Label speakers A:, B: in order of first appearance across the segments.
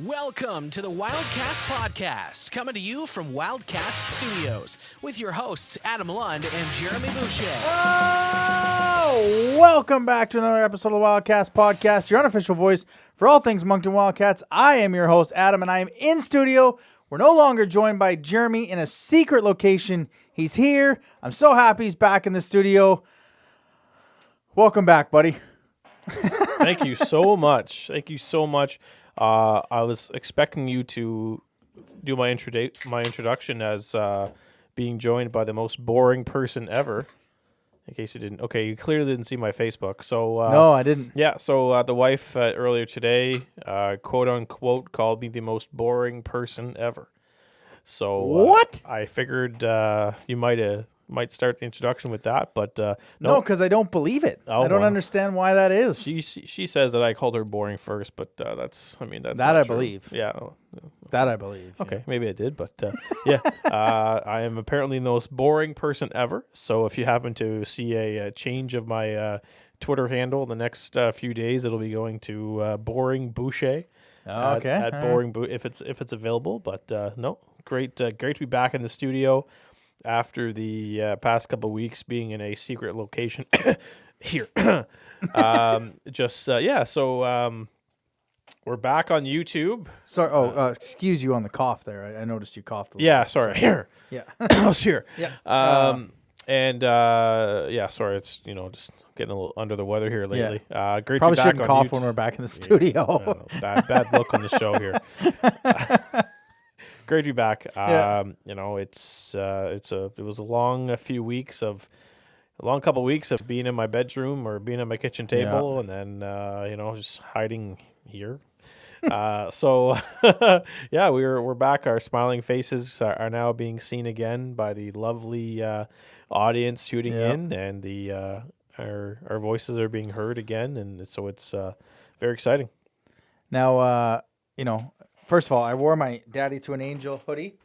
A: Welcome to the Wildcast podcast, coming to you from Wildcast Studios with your hosts Adam Lund and Jeremy Boucher.
B: Oh, welcome back to another episode of the Wildcast podcast, your unofficial voice for all things Moncton Wildcats. I am your host, Adam, and I am in studio. We're no longer joined by Jeremy in a secret location. He's here. I'm so happy he's back in the studio. Welcome back, buddy.
C: Thank you so much. Thank you so much. I was expecting you to do my introduction as being joined by the most boring person ever. In case you didn't, okay, you clearly didn't see my Facebook. So
B: No, I didn't.
C: Yeah, so the wife earlier today, quote unquote, called me the most boring person ever. So
B: What?
C: I figured you might start the introduction with that, but
B: No, because I don't believe it.
C: Oh,
B: I don't
C: well.
B: understand why that is.
C: She says that I called her boring first, but that's
B: That
C: not
B: I
C: true.
B: believe.
C: Yeah.
B: That I believe.
C: Okay, maybe I did, but yeah. I am apparently the most boring person ever. So if you happen to see a change of my Twitter handle in the next few days, it'll be going to Boring Boucher.
B: Okay.
C: At Boring if it's available. But no, great to be back in the studio after the past couple of weeks being in a secret location here. So we're back on YouTube.
B: Sorry. Excuse you on the cough there. I noticed you coughed a little.
C: Yeah,
B: bit.
C: sorry. Here.
B: Yeah.
C: I was here.
B: Yeah.
C: Sorry, it's just getting a little under the weather here lately. Great
B: Probably
C: to be back
B: shouldn't
C: on
B: cough
C: YouTube.
B: when we're back in the
C: I
B: studio.
C: know, bad look on the show here. Great to be back.
B: Yeah.
C: It was a long couple weeks of being in my bedroom or being at my kitchen table, and then just hiding here. We're back. Our smiling faces are now being seen again by the lovely audience tuning in, and our voices are being heard again, and so it's very exciting.
B: Now, first of all, I wore my Daddy to an Angel hoodie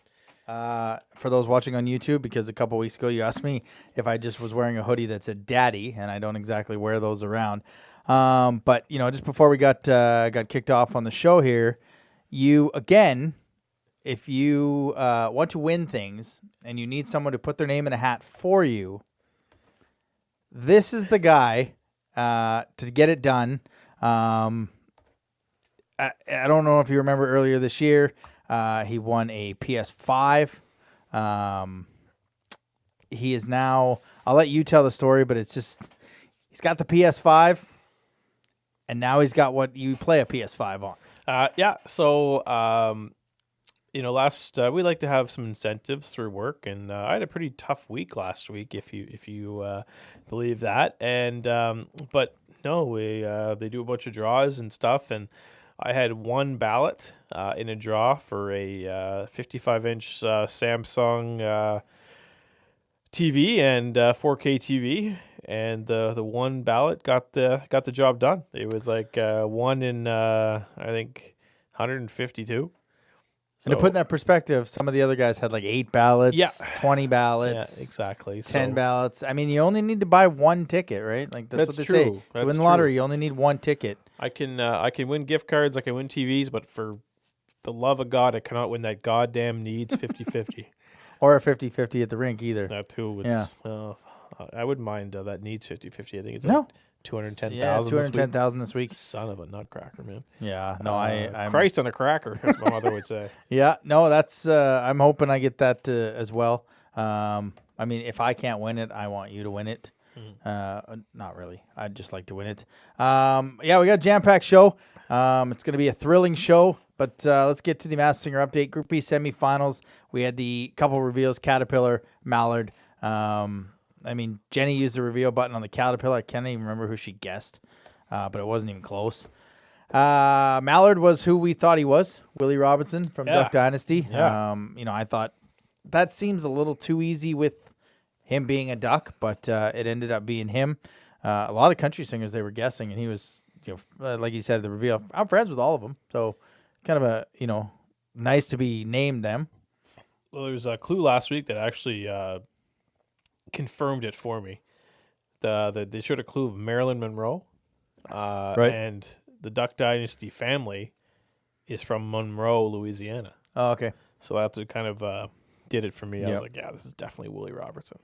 B: for those watching on YouTube, because a couple weeks ago you asked me if I just was wearing a hoodie that said Daddy, and I don't exactly wear those around. But just before we got kicked off on the show here, you again, if you want to win things and you need someone to put their name in a hat for you, this is the guy to get it done. I don't know if you remember earlier this year, he won a PS5. He is now, I'll let you tell the story, but it's just, he's got the PS5. And now he's got what you play a PS5 on.
C: We like to have some incentives through work, and I had a pretty tough week last week, if you believe that. And but no, they do a bunch of draws and stuff, and I had one ballot in a draw for a 55-inch Samsung TV and 4K TV, and the one ballot got the job done. It was like one in I think 152.
B: And to put in that perspective, some of the other guys had like 8 ballots, 20 ballots,
C: exactly,
B: 10 ballots. I mean, you only need to buy one ticket, right? Like that's what they say. To win the lottery, you only need one ticket.
C: I can win gift cards, I can win TVs, but for the love of God, I cannot win that goddamn needs 50-50.
B: Or a 50-50 at the rink either.
C: That too. I wouldn't mind that needs 50-50. I think it's
B: No.
C: like 210,000.
B: Yeah, 210,000 this week.
C: Son of a nutcracker, man.
B: Yeah, no, I'm
C: Christ on a cracker, as my mother would say.
B: Yeah, no, that's I'm hoping I get that as well. I mean, if I can't win it, I want you to win it. Not really. I'd just like to win it. We got a jam-packed show. It's going to be a thrilling show, but let's get to the Masked Singer update. Group B semifinals. We had the couple reveals, Caterpillar, Mallard. Jenny used the reveal button on the Caterpillar. I can't even remember who she guessed, but it wasn't even close. Mallard was who we thought he was, Willie Robinson from Duck Dynasty.
C: Yeah.
B: I thought that seems a little too easy with him being a duck, but it ended up being him. A lot of country singers they were guessing, and he was, like you said, the reveal. I'm friends with all of them, so kind of a, nice to be named them.
C: Well, there was a clue last week that actually confirmed it for me. They showed a clue of Marilyn Monroe,
B: Right.
C: and the Duck Dynasty family is from Monroe, Louisiana.
B: Oh, okay.
C: So that's what kind of did it for me. I was
B: Yep.
C: like, yeah, this is definitely Willie Robertson.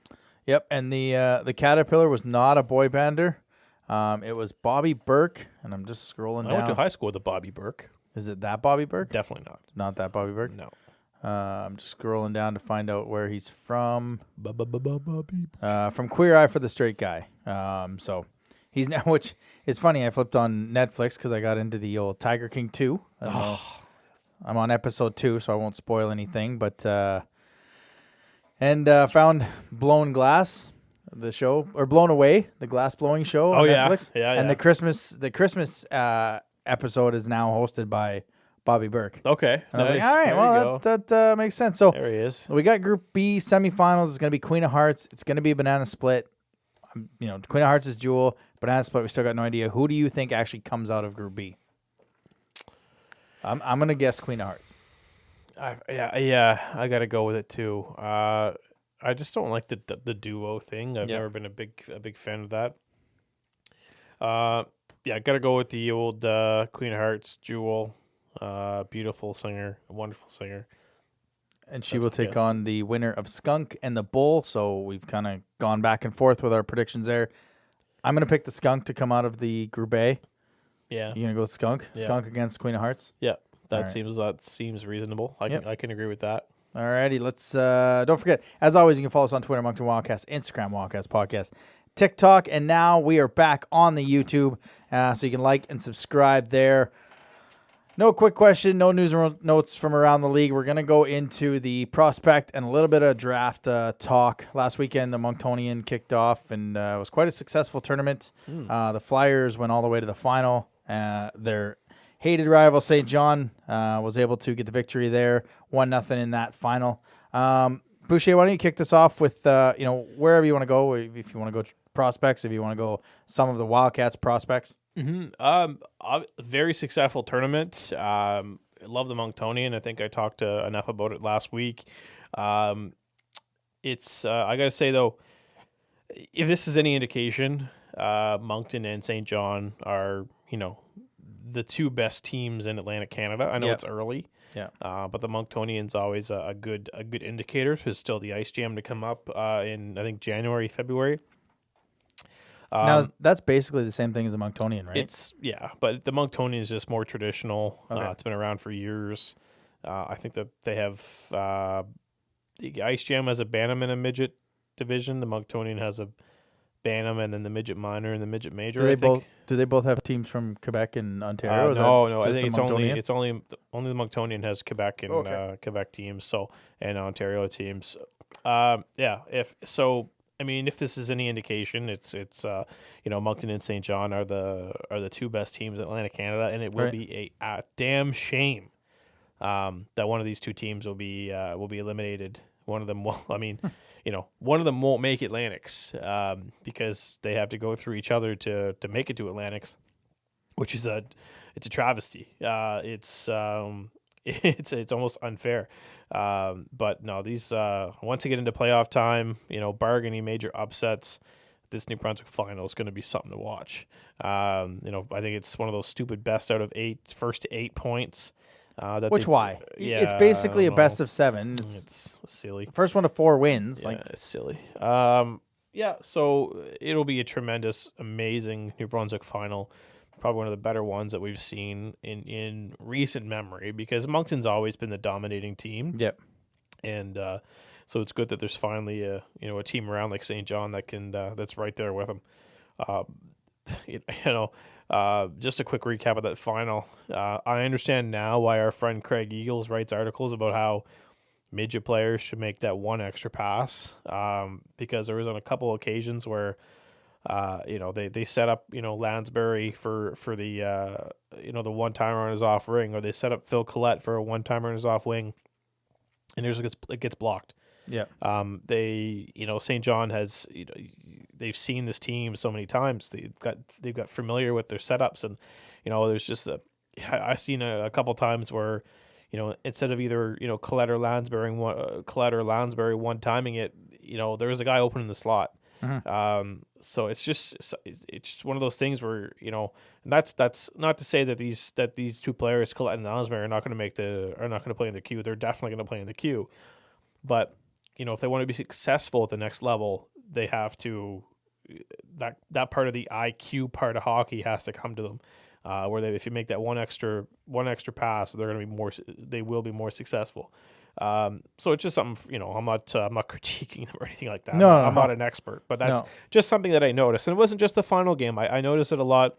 B: Yep. And the Caterpillar was not a boy bander. It was Bobby Burke, and I'm just scrolling
C: I went to
B: down.
C: high school with a Bobby Burke.
B: Is it that Bobby Burke?
C: Definitely not.
B: Not that Bobby Burke.
C: No.
B: I'm just scrolling down to find out where he's from.
C: Bobby.
B: From Queer Eye for the Straight Guy. So he's now, which is funny. I flipped on Netflix because I got into the old Tiger King 2. I don't know. I'm on episode 2, so I won't spoil anything. But found Blown Glass, the show, or Blown Away, the glass blowing show on Netflix.
C: Yeah.
B: And the Christmas episode is now hosted by Bobby Burke.
C: Okay.
B: And I was like, all right, well, that makes sense. So
C: there he is.
B: we got Group B semifinals. It's going to be Queen of Hearts. It's going to be a banana split. Queen of Hearts is Jewel. Banana split, we still got no idea. Who do you think actually comes out of Group B? I'm going to guess Queen of Hearts.
C: I got to go with it too. I just don't like the duo thing. I've never been a big fan of that. I got to go with the old Queen of Hearts, Jewel. Beautiful singer, a wonderful singer.
B: And she will take on the winner of Skunk and the Bull. So we've kind of gone back and forth with our predictions there. I'm going to pick the Skunk to come out of the Group A.
C: Yeah.
B: You're going to go with Skunk? Yeah. Skunk against Queen of Hearts?
C: Yeah. That seems reasonable. I can agree with that.
B: Alrighty, let's don't forget, as always, you can follow us on Twitter, Moncton Wildcast, Instagram, Wildcast Podcast, TikTok, and now we are back on the YouTube, so you can like and subscribe there. No quick question, no news and notes from around the league. We're going to go into the prospect and a little bit of draft talk. Last weekend, the Monctonian kicked off, and it was quite a successful tournament. The Flyers went all the way to the final. Their hated rival, St. John, was able to get the victory there, 1-0 in that final. Boucher, why don't you kick this off with, wherever you want to go, if you want to go prospects, if you want to go some of the Wildcats prospects.
C: Very successful tournament. I love the Monctonian. I think I talked enough about it last week. It's I gotta say though, if this is any indication, Moncton and St. John are the two best teams in Atlantic Canada. I know it's early, but the Monctonian's always a good indicator. There's still the Ice Jam to come up in I think January, February.
B: Now, that's basically the same thing as the Monctonian, right?
C: But the Monctonian is just more traditional.
B: Okay.
C: It's been around for years. I think that they have the Ice Jam has a Bantam and a midget division. The Monctonian has a Bantam and then the midget minor and the midget major.
B: Do they both have teams from Quebec and Ontario?
C: No. I think it's only the Monctonian has Quebec and Quebec teams. And Ontario teams. If this is any indication, it's Moncton and St. John are the two best teams in Atlantic Canada, and it will be a damn shame that one of these two teams will be eliminated. One of them will. One of them won't make Atlantics because they have to go through each other to make it to Atlantics, which is a travesty. It's almost unfair. But no, these once you get into playoff time, bargaining major upsets, this New Brunswick final is going to be something to watch. I think it's one of those stupid best out of 8, first to 8 points.
B: Why? It's basically a best of 7.
C: It's silly.
B: First one to 4 wins.
C: Yeah, it's silly. So it'll be a tremendous, amazing New Brunswick final. Probably one of the better ones that we've seen in recent memory because Moncton's always been the dominating team.
B: Yep.
C: And so it's good that there's finally a team around like St. John that can that's right there with them. Just a quick recap of that final. I understand now why our friend Craig Eagles writes articles about how midget players should make that one extra pass because there was on a couple occasions where they set up Lansbury for the the one timer on his off ring, or they set up Phil Collette for a one timer on his off wing, and it gets blocked.
B: Yeah.
C: St. John has they've seen this team so many times. They've got familiar with their setups, and there's just I've seen a couple times where instead of either Collette or Lansbury one timing it, there was a guy opening the slot. So it's just one of those things where, you know, and that's not to say that these two players, Collette and Ellsbury, are not going to play in the queue. They're definitely going to play in the queue. But, you know, if they want to be successful at the next level, they have to that part of the IQ part of hockey has to come to them. If you make that one extra pass, they will be more successful. So it's just something, you know, I'm not critiquing them or anything like that. I'm not an expert, but that's just something that I noticed. And it wasn't just the final game. I noticed it a lot,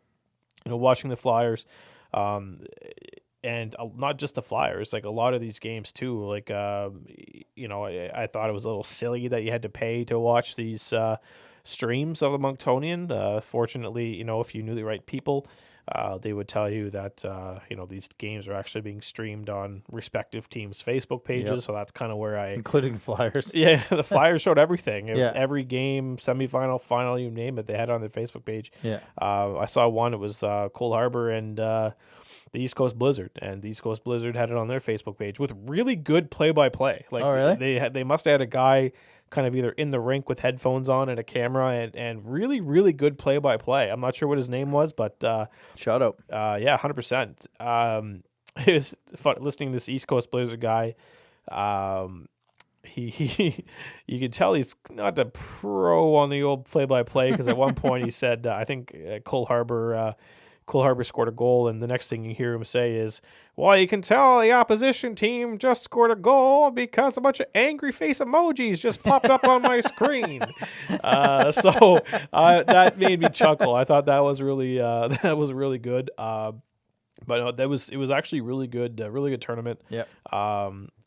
C: you know, watching the Flyers, and not just the Flyers, like a lot of these games too. Like, you know, I thought it was a little silly that you had to pay to watch these streams of the Monctonian. Fortunately, you know, if you knew the right people, they would tell you that, you know, these games are actually being streamed on respective teams' Facebook pages. Yep. So that's kind of where
B: including the Flyers.
C: Yeah, the Flyers showed everything.
B: Yeah.
C: Every game, semifinal, final, you name it, they had it on their Facebook page.
B: Yeah.
C: I saw one, it was Cole Harbour and the East Coast Blizzard. And the East Coast Blizzard had it on their Facebook page with really good play-by-play. Like,
B: oh, really?
C: They must have had a guy kind of either in the rink with headphones on and a camera and really, really good play-by-play. I'm not sure what his name was, but
B: shout out.
C: Yeah, 100%. It was fun listening to this East Coast Blizzard guy. He you can tell he's not a pro on the old play-by-play, because at one point he said, I think Cole Harbour scored a goal, and the next thing you hear him say is, well, you can tell the opposition team just scored a goal because a bunch of angry face emojis just popped up on my screen. So that made me chuckle. I thought that was really good. But it was actually really good tournament.
B: Yeah.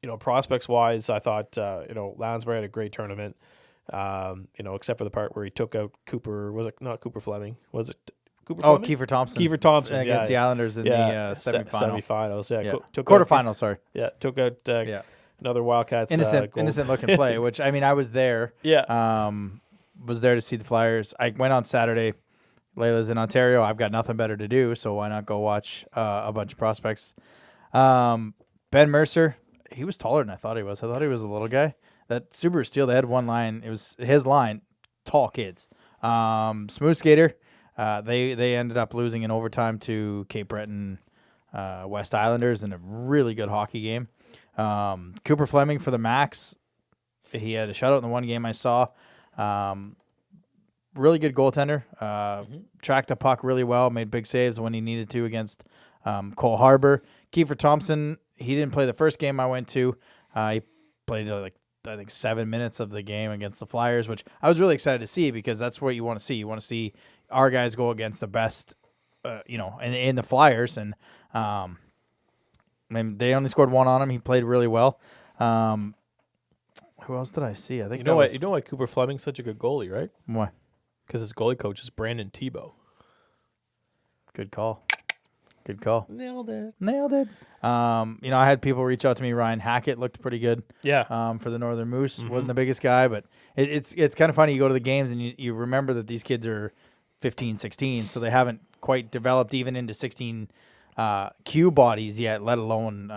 C: You know, prospects wise, I thought you know, Lansbury had a great tournament. You know, except for the part where he took out Cooper. Was it not Cooper Fleming? Was it Cooper Fleming?
B: Kiefer Thompson.
C: Kiefer Thompson
B: against the Islanders in the semifinal.
C: Semifinals. Yeah.
B: Quarterfinals. Sorry.
C: Yeah. Took out another Wildcats.
B: Innocent looking play. Which, I mean, I was there.
C: Yeah.
B: Was there to see the Flyers. I went on Saturday. Layla's in Ontario. I've got nothing better to do, so why not go watch a bunch of prospects? Ben Mercer, he was taller than I thought he was. I thought he was a little guy. That Subaru Steel, they had one line. It was his line, tall kids. Smooth skater, they ended up losing in overtime to Cape Breton West Islanders in a really good hockey game. Cooper Fleming for the Max, he had a shutout in the one game I saw. Really good goaltender. Tracked the puck really well. Made big saves when he needed to against Cole Harbour. Kiefer Thompson, he didn't play the first game I went to. He played I think 7 minutes of the game against the Flyers, which I was really excited to see, because that's what you want to see. You want to see our guys go against the best, you know, in the Flyers. And they only scored one on him. He played really well. Who else did I see? I think
C: you know why Cooper Fleming's such a good goalie, right?
B: Why?
C: Because his goalie coach is Brandon Tebow.
B: Good call.
C: Nailed it.
B: You know, I had people reach out to me. Ryan Hackett looked pretty good.
C: Yeah.
B: For the Northern Moose. Wasn't the biggest guy, but it's kind of funny. You go to the games and you remember that these kids are 15, 16, so they haven't quite developed even into 16 Q bodies yet, let alone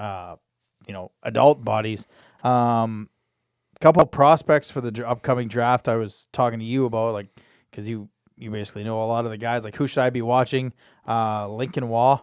B: you know, adult bodies. Couple prospects for the upcoming draft I was talking to you about, like, because you basically know a lot of the guys. Like, who should I be watching? Lincoln Waugh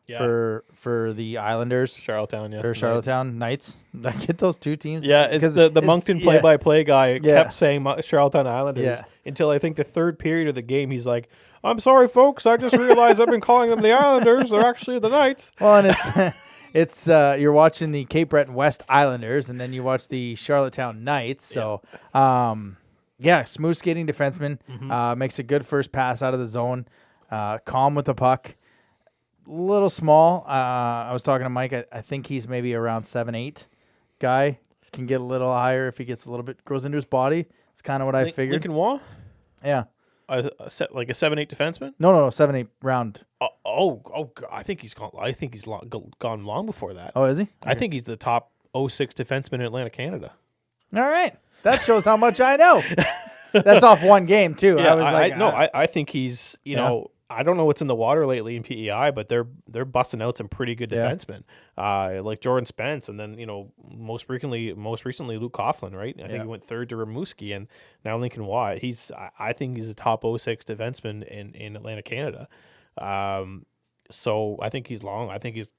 B: for the Islanders.
C: Charlottetown, yeah.
B: Or Charlottetown Knights. Did I get those two teams?
C: Yeah, it's the Moncton play-by-play guy kept saying Charlottetown Islanders until I think the third period of the game, he's like, I'm sorry, folks, I just realized I've been calling them the Islanders. They're actually the Knights.
B: Well, and it's you're watching the Cape Breton West Islanders, and then you watch the Charlottetown Knights. So, smooth skating defenseman, makes a good first pass out of the zone, calm with the puck, little small. I was talking to Mike. I think he's maybe around 7'8" guy. Can get a little higher if he gets a little bit, grows into his body. It's kind of what I figured.
C: Lincoln Waugh?
B: Yeah.
C: Like a 7'8" defenseman?
B: No, 7'8" round.
C: I think he's gone. I think he's gone long before that.
B: Oh, is he?
C: I think he's the top 06 defenseman in Atlantic Canada.
B: All right, that shows how much I know. That's off one game too.
C: Yeah,
B: I was like,
C: I think he's. You know, I don't know what's in the water lately in PEI, but they're busting out some pretty good
B: Yeah.
C: defensemen, like Jordan Spence, and then most recently Luke Coughlin, right? I think he went third to Rimouski, and now Lincoln Watt. I think he's a top 06 defenseman in Atlantic Canada. So I think he's long. I think he's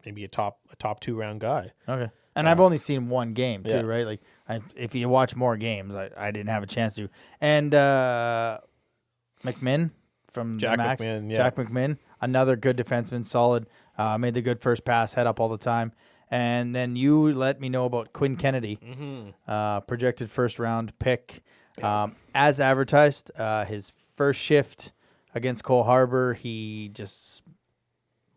C: maybe a top 2 round guy.
B: Okay. And I've only seen one game too,
C: yeah.
B: right? Like, if you watch more games, I didn't have a chance to. And McMinn from
C: Jack
B: the Max,
C: McMinn, yeah.
B: Jack McMinn, another good defenseman, solid. Made the good first pass, head up all the time. And then you let me know about Quinn Kennedy, projected first round pick, as advertised. His first shift against Cole Harbour, he just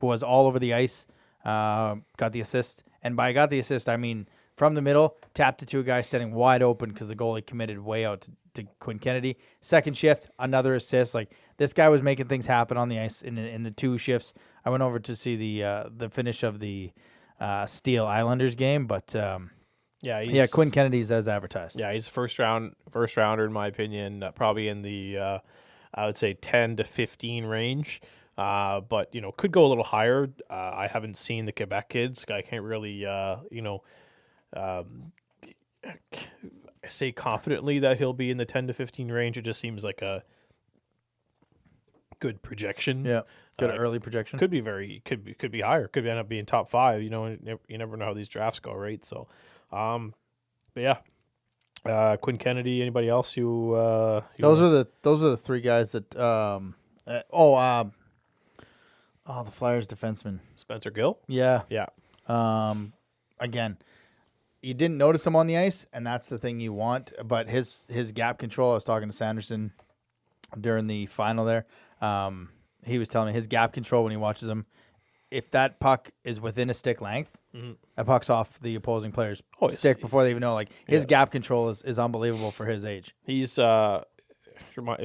B: was all over the ice. Got the assist, and by got the assist, I mean from the middle, tapped it to a guy standing wide open because the goalie committed way out to Quinn Kennedy. Second shift, another assist. Like, this guy was making things happen on the ice in the 2 shifts. I went over to see the finish of the Steel Islanders game, but Quinn Kennedy's as advertised.
C: Yeah, he's a first rounder in my opinion, probably in the I would say 10 to 15 range. But could go a little higher. I haven't seen the Quebec kids. I can't really say confidently that he'll be in the 10 to 15 range. It just seems like a good projection.
B: Yeah, good early projection.
C: Could be higher. Could end up being top 5. You never know how these drafts go, right? So, but yeah. Quinn Kennedy. Anybody else
B: those are the 3 guys that the Flyers defenseman
C: Spencer Gill?
B: Yeah.
C: Yeah.
B: Again, you didn't notice him on the ice, and that's the thing you want. But his gap control, I was talking to Sanderson during the final there. He was telling me his gap control when he watches him, if that puck is within a stick length, that puck's off the opposing player's stick before they even know. Like, his gap control is unbelievable for his age.
C: He's people are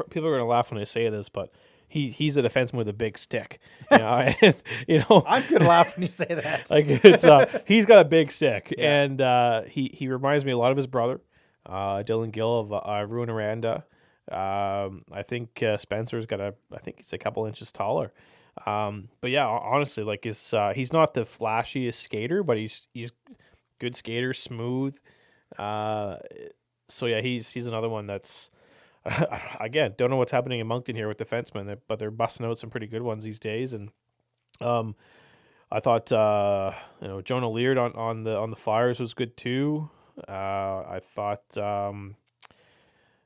C: going to laugh when I say this, but he's a defenseman with a big stick. And,
B: I'm gonna laugh when you say that.
C: Like, it's he's got a big stick, and he reminds me a lot of his brother, Dylan Gill of Rouyn-Noranda. I think Spencer's I think he's a couple inches taller. But yeah, honestly, like, he's not the flashiest skater, but he's good skater, smooth. So yeah, he's another one that's. Again, don't know what's happening in Moncton here with defensemen, but they're busting out some pretty good ones these days. And I thought Jonah Leard on the Flyers was good too. I thought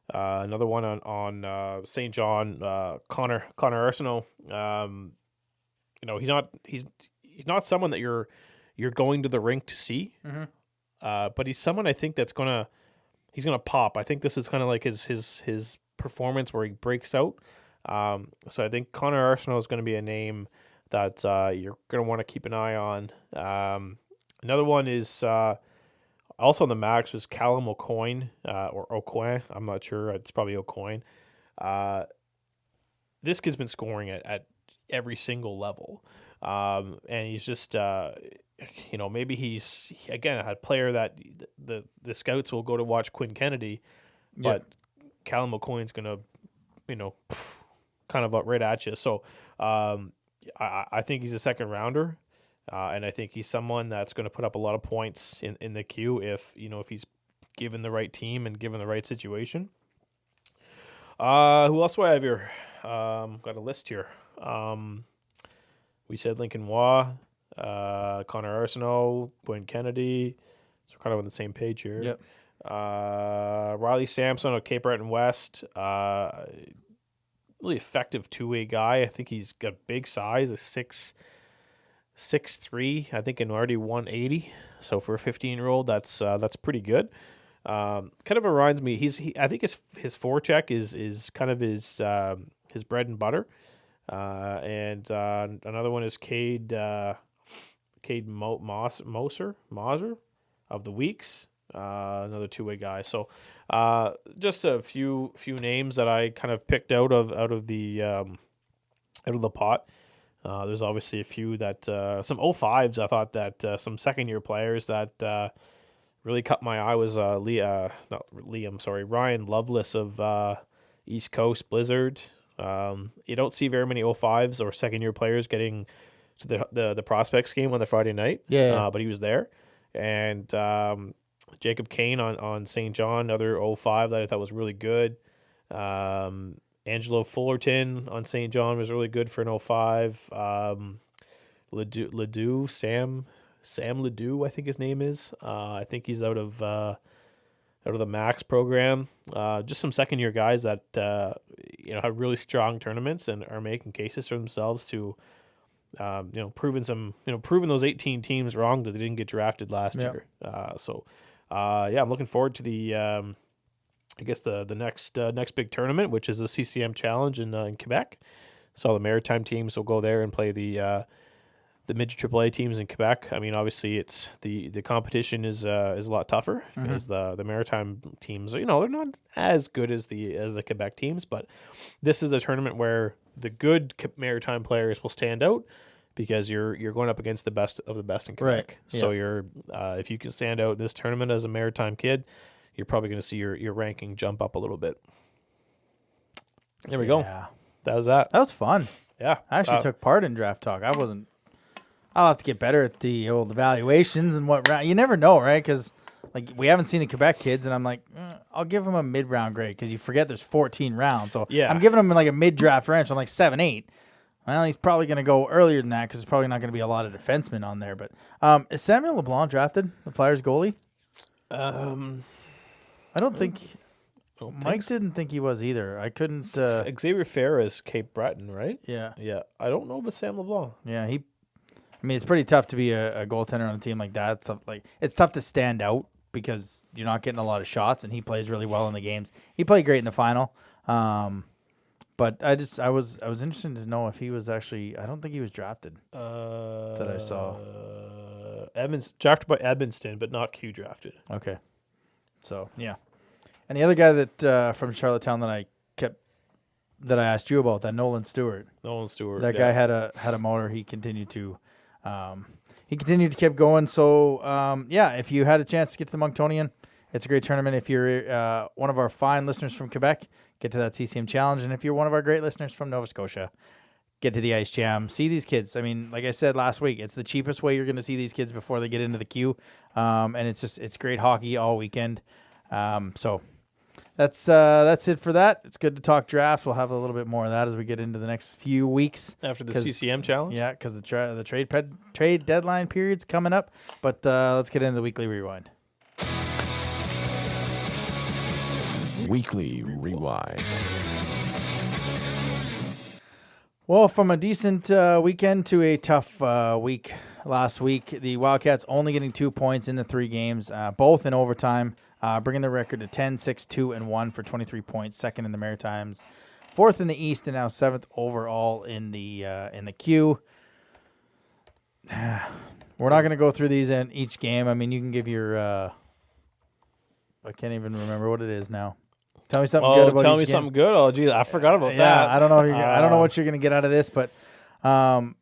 C: another one on St. John, Connor Arsenault. He's not someone that you're going to the rink to see, but he's someone I think that's he's gonna pop. I think this is kind of like his performance where he breaks out. So I think Connor Arsenault is going to be a name that you're going to want to keep an eye on. Another one is also on the Max was Callum O'Coin or O'Coin. I'm not sure. It's probably O'Coin. This kid's been scoring at every single level, and he's just. Maybe he's again a player that the scouts will go to watch Quinn Kennedy, but Callum McCoy's gonna, kind of up right at you. So I think he's a second rounder, and I think he's someone that's going to put up a lot of points in the queue if he's given the right team and given the right situation. Who else do I have here? Got a list here. We said Lincoln Waugh. Connor Arsenault, Quinn Kennedy. So we're kind of on the same page here.
B: Yep.
C: Riley Sampson of Cape Breton West. Really effective two-way guy. I think he's got big size, a 6'3", I think, and already 180. So for a 15-year-old, that's pretty good. Kind of reminds me. I think his forecheck is kind of his bread and butter. And another one is Cade Moser of the Weeks, another two-way guy. So just a few names that I kind of picked out of the pot. There's obviously a few that some 05s. I thought that some second-year players that really caught my eye was Ryan Lovelace of East Coast Blizzard. You don't see very many 05s or second-year players getting to the prospects game on the Friday night.
B: Yeah.
C: But he was there. And Jacob Kane on St. John, another 05 that I thought was really good. Angelo Fullerton on St. John was really good for an 05. Ledoux, Sam Ledoux, I think his name is. I think he's out of the Max program. Just some second year guys that have really strong tournaments and are making cases for themselves to proving those 18 teams wrong that they didn't get drafted last year. I'm looking forward to the next big tournament, which is the CCM Challenge in Quebec. So the maritime teams will go there and play the midget AAA teams in Quebec. I mean, obviously, it's the competition is a lot tougher because the maritime teams, they're not as good as the Quebec teams, but this is a tournament where the good maritime players will stand out because you're going up against the best of the best in Quebec.
B: Right.
C: So you're if you can stand out in this tournament as a maritime kid, you're probably going to see your ranking jump up a little bit. There we go. That was that.
B: That was fun.
C: Yeah,
B: I actually took part in Draft Talk. I'll have to get better at the old evaluations and what round. You never know, right? Because we haven't seen the Quebec kids, and I'm like, I'll give them a mid-round grade because you forget there's 14 rounds. So
C: yeah,
B: I'm giving them a mid-draft range. I'm like 7-8. Well, he's probably going to go earlier than that because there's probably not going to be a lot of defensemen on there. But is Samuel LeBlanc drafted, the Flyers goalie? I don't think. Mike didn't think he was either. I couldn't.
C: Xavier Farah is Cape Breton, right?
B: Yeah.
C: Yeah. I don't know about Sam LeBlanc.
B: Yeah, it's pretty tough to be a goaltender on a team like that. It's tough to stand out because you're not getting a lot of shots, and he plays really well in the games. He played great in the final. But I was interested to know if he was actually. I don't think he was drafted. That I saw.
C: Drafted by Edmonton, but not Q drafted.
B: Okay. So yeah. And the other guy that from Charlottetown that I asked you about, that Nolan Stewart. That guy had a motor. He continued to keep going. So if you had a chance to get to the Monctonian, it's a great tournament. If you're one of our fine listeners from Quebec, get to that CCM Challenge. And if you're one of our great listeners from Nova Scotia, get to the Ice Jam. See these kids. I mean, like I said last week, it's the cheapest way you're going to see these kids before they get into the queue. And it's great hockey all weekend. So that's it for that. It's good to talk drafts. We'll have a little bit more of that as we get into the next few weeks
C: after the CCM Challenge.
B: Yeah, because the trade deadline period's coming up. But let's get into the Weekly Rewind.
D: Weekly Rewind.
B: Well, from a decent weekend to a tough week last week, the Wildcats only getting 2 points in the 3 games, both in overtime, bringing the record to 10-6-2-1 for 23 points, second in the Maritimes, fourth in the East, and now 7th overall in the queue. We're not going to go through these in each game. I mean, you can give your I can't even remember what it is now. Tell me something good about
C: tell me
B: each game.
C: something good. Oh, geez, I forgot about that.
B: I don't know. I don't know what you're going to get out of this, but on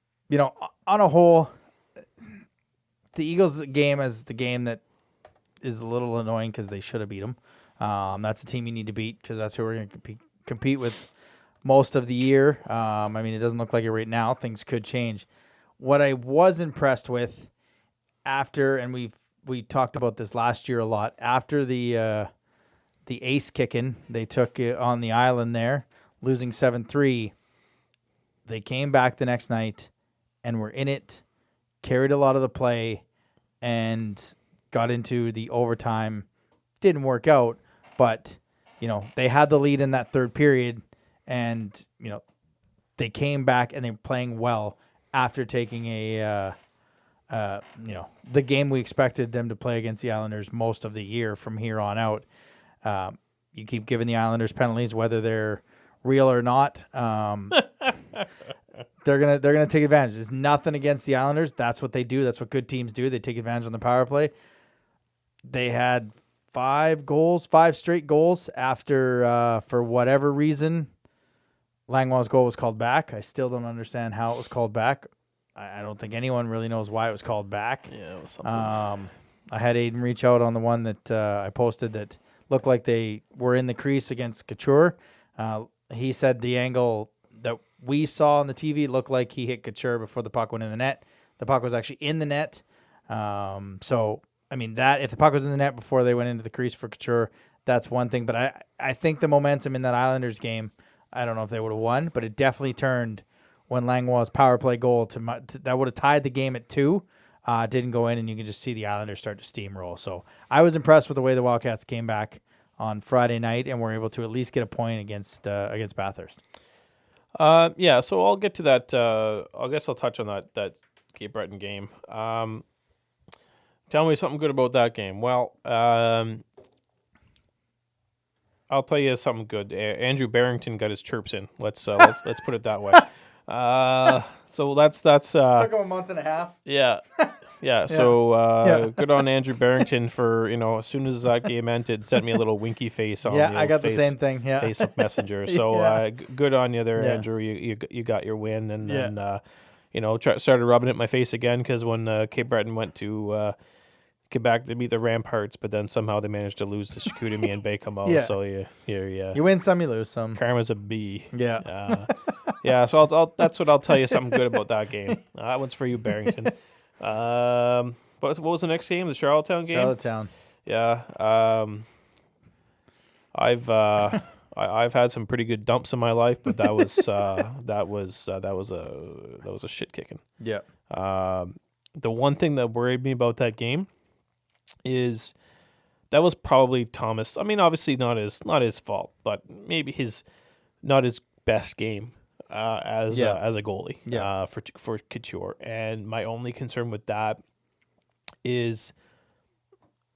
B: a whole, the Eagles game is the game that is a little annoying because they should have beat them. That's the team you need to beat because that's who we're going to compete with most of the year. I mean, it doesn't look like it right now. Things could change. What I was impressed with after, and we talked about this last year a lot, after the ace kicking they took on the island there, losing 7-3, they came back the next night and were in it, carried a lot of the play, and got into the overtime. Didn't work out, but they had the lead in that third period, and they came back and they were playing well after taking the game we expected them to play against the Islanders most of the year from here on out. You keep giving the Islanders penalties, whether they're real or not. They're gonna take advantage. There's nothing against the Islanders. That's what they do. That's what good teams do. They take advantage on the power play. They had 5 straight goals after, for whatever reason, Langlois' goal was called back. I still don't understand how it was called back. I don't think anyone really knows why it was called back.
C: Yeah, it was something.
B: I had Aiden reach out on the one that I posted that looked like they were in the crease against Couture, and he said the angle that we saw on the TV looked like he hit Couture before the puck went in the net. The puck was actually in the net. So, I mean, that if the puck was in the net before they went into the crease for Couture, that's one thing. But I think the momentum in that Islanders game, I don't know if they would have won, but it definitely turned when Langlois' power play goal that would have tied the game at 2. Didn't go in, and you can just see the Islanders start to steamroll. So I was impressed with the way the Wildcats came back on Friday night and were able to at least get a point against Bathurst.
C: Yeah, so I'll get to that. I guess I'll touch on that Cape Breton game. Tell me something good about that game. Well, I'll tell you something good. Andrew Barrington got his chirps in. Let's put it that way. So that's
B: Took him a month and a half.
C: Yeah. Yeah, so good on Andrew Barrington for, as soon as that game ended, sent me a little winky face on
B: I got the same thing. Yeah.
C: Facebook Messenger. So good on you there,
B: Yeah.
C: Andrew. You got your win, and then started rubbing it in my face again because when Cape Breton went to Quebec to beat the Ramparts, but then somehow they managed to lose to Chicoutimi and Baie-Comeau.
B: Yeah.
C: So you
B: You win some, you lose some.
C: karma's a B.
B: Yeah.
C: Yeah. So I'll that's what I'll tell you something good about that game. That one's for you, Barrington. What was the next game? The Charlottetown game.
B: Charlottetown.
C: Yeah. I've had some pretty good dumps in my life, but that was a shit kicking.
B: Yeah.
C: The one thing that worried me about that game is that was probably Thomas. I mean, obviously not his fault, but maybe his not his best game as a goalie for Couture. And my only concern with that is,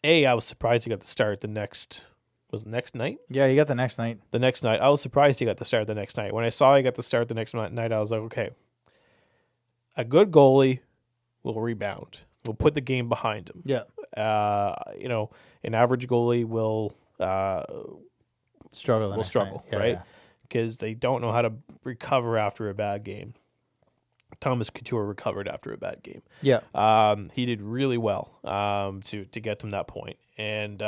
C: I was surprised he got the start the next night.
B: Yeah, you got the next night.
C: The next night, I was surprised he got the start the next night. When I saw he got the start the next night, I was like, okay, a good goalie will rebound. We'll put the game behind him.
B: Yeah.
C: An average goalie will
B: struggle,
C: right? Because they don't know how to recover after a bad game. Thomas Couture recovered after a bad game.
B: Yeah.
C: He did really well to get them that point. And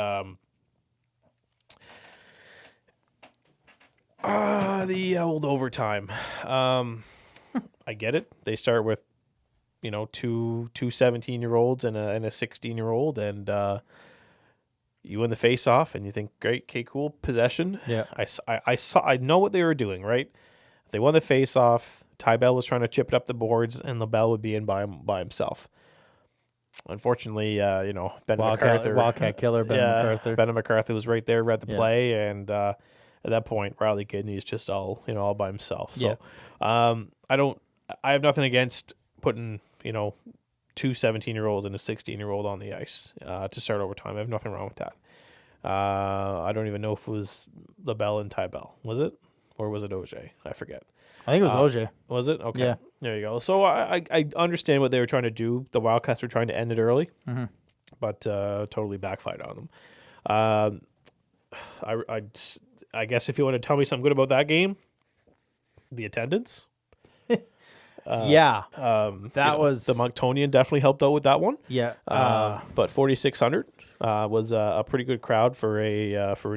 C: the old overtime. I get it. They start with two 17-year-olds and a 16-year-old, and you win the face-off, and you think, great, okay, cool, possession.
B: Yeah.
C: I know what they were doing, right? They won the face-off. Tybell was trying to chip it up the boards, and LaBelle would be in by himself. Unfortunately, Ben MacArthur,
B: Wildcat killer, MacArthur.
C: Ben MacArthur was right there, read the play, and at that point, Riley Kidney's just all by himself. So, I have nothing against putting two 17-year-olds and a 16-year-old on the ice to start overtime. I have nothing wrong with that. I don't even know if it was LaBelle and Tybell. Was it? Or was it OJ? I forget.
B: I think it was OJ.
C: Was it? Okay.
B: Yeah.
C: There you go. So I understand what they were trying to do. The Wildcats were trying to end it early, but totally backfired on them. I guess if you want to tell me something good about that game, the attendance.
B: That was
C: the Monctonian definitely helped out with that one.
B: Yeah.
C: But 4,600 was a pretty good crowd for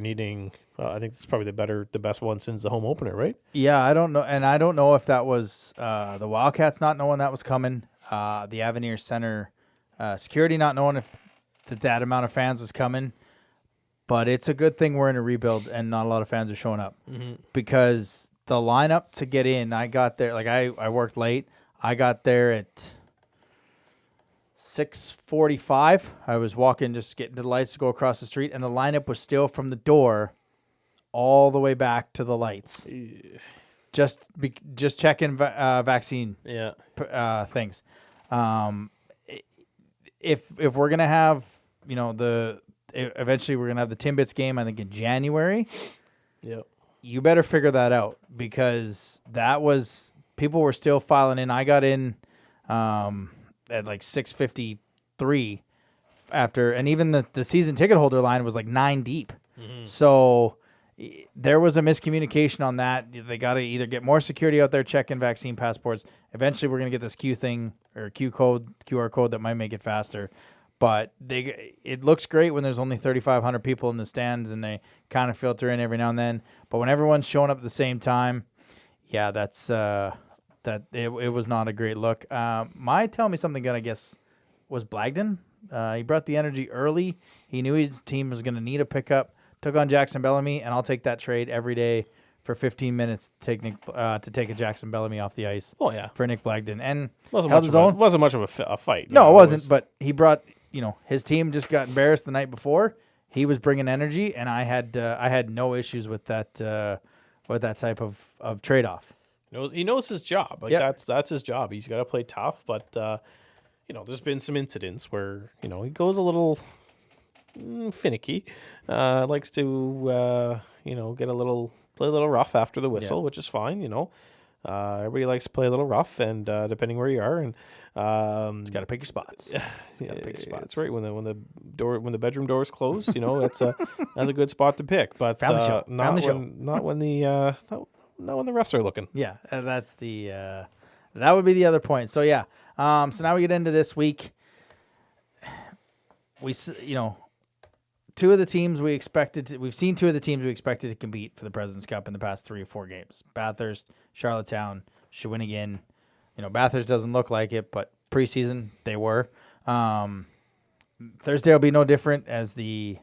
C: needing. I think it's probably the best one since the home opener, right?
B: Yeah, I don't know, and I don't know if that was the Wildcats not knowing that was coming, the Avenir Center security not knowing if that amount of fans was coming. But it's a good thing we're in a rebuild and not a lot of fans are showing up because the lineup to get in, I got there, I worked late. I got there at 6:45. I was walking, just getting to the lights to go across the street, and the lineup was still from the door all the way back to the lights. Just checking vaccine things. If we're gonna have eventually we're gonna have the Timbits game, I think in January.
C: Yep.
B: You better figure that out because people were still filing in. I got in at like 6:53 after, and even the season ticket holder line was like 9 deep. So there was a miscommunication on that. They got to either get more security out there checking vaccine passports. Eventually, we're going to get this QR code that might make it faster. But it looks great when there's only 3,500 people in the stands and they kind of filter in every now and then. But when everyone's showing up at the same time, yeah, that's it was not a great look. My tell me something good, I guess, was Blagden. He brought the energy early. He knew his team was going to need a pickup. Took on Jackson Bellamy, and I'll take that trade every day for 15 minutes to take a Jackson Bellamy off the ice.
C: Oh yeah,
B: for Nick Blagden, and
C: wasn't much of a fight.
B: No, it wasn't. But he brought, his team just got embarrassed the night before. He was bringing energy, and I had no issues with that type of trade off.
C: He knows his job. Like that's his job. He's got to play tough, but there's been some incidents where he goes a little finicky. Likes to get play a little rough after the whistle, which is fine. Everybody likes to play a little rough, and depending where you are, and
B: got to pick your spots.
C: That's right. When the bedroom door is closed, that's a good spot to pick. But not when the refs are looking.
B: Yeah, that's that would be the other point. So yeah, so now we get into this week. We've seen two of the teams we expected to compete for the President's Cup in the past 3 or 4 games. Bathurst, Charlottetown, Shawinigan. Bathurst doesn't look like it, but preseason they were. Thursday will be no different as the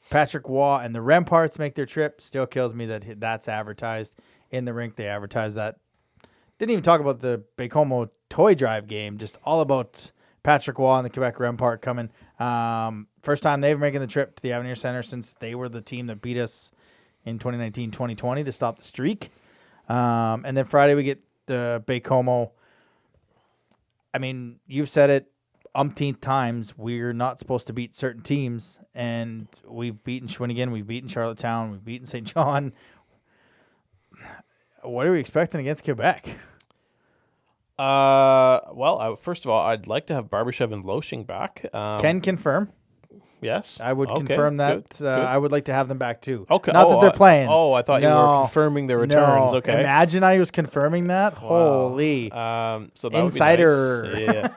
B: Patrick Waugh and the Remparts make their trip. Still kills me that that's advertised in the rink. They advertised that. Didn't even talk about the Baie-Comeau toy drive game, just all about Patrick Waugh and the Quebec Rempart coming. First time they've making the trip to the Avenir Center since they were the team that beat us in 2019-2020 to stop the streak. And then Friday we get the Baie-Comeau. I mean, you've said it umpteenth times. We're not supposed to beat certain teams, and we've beaten Shawinigan, we've beaten Charlottetown, we've beaten St. John. What are we expecting against Quebec?
C: First of all, I'd like to have Barbashev and Loshing back.
B: Can confirm.
C: Yes,
B: I would confirm that. Good. I would like to have them back too.
C: Okay,
B: not that they're playing.
C: I thought you were confirming their returns.
B: No.
C: Okay,
B: imagine I was confirming that. Wow. Holy,
C: so that
B: insider.
C: Would be nice.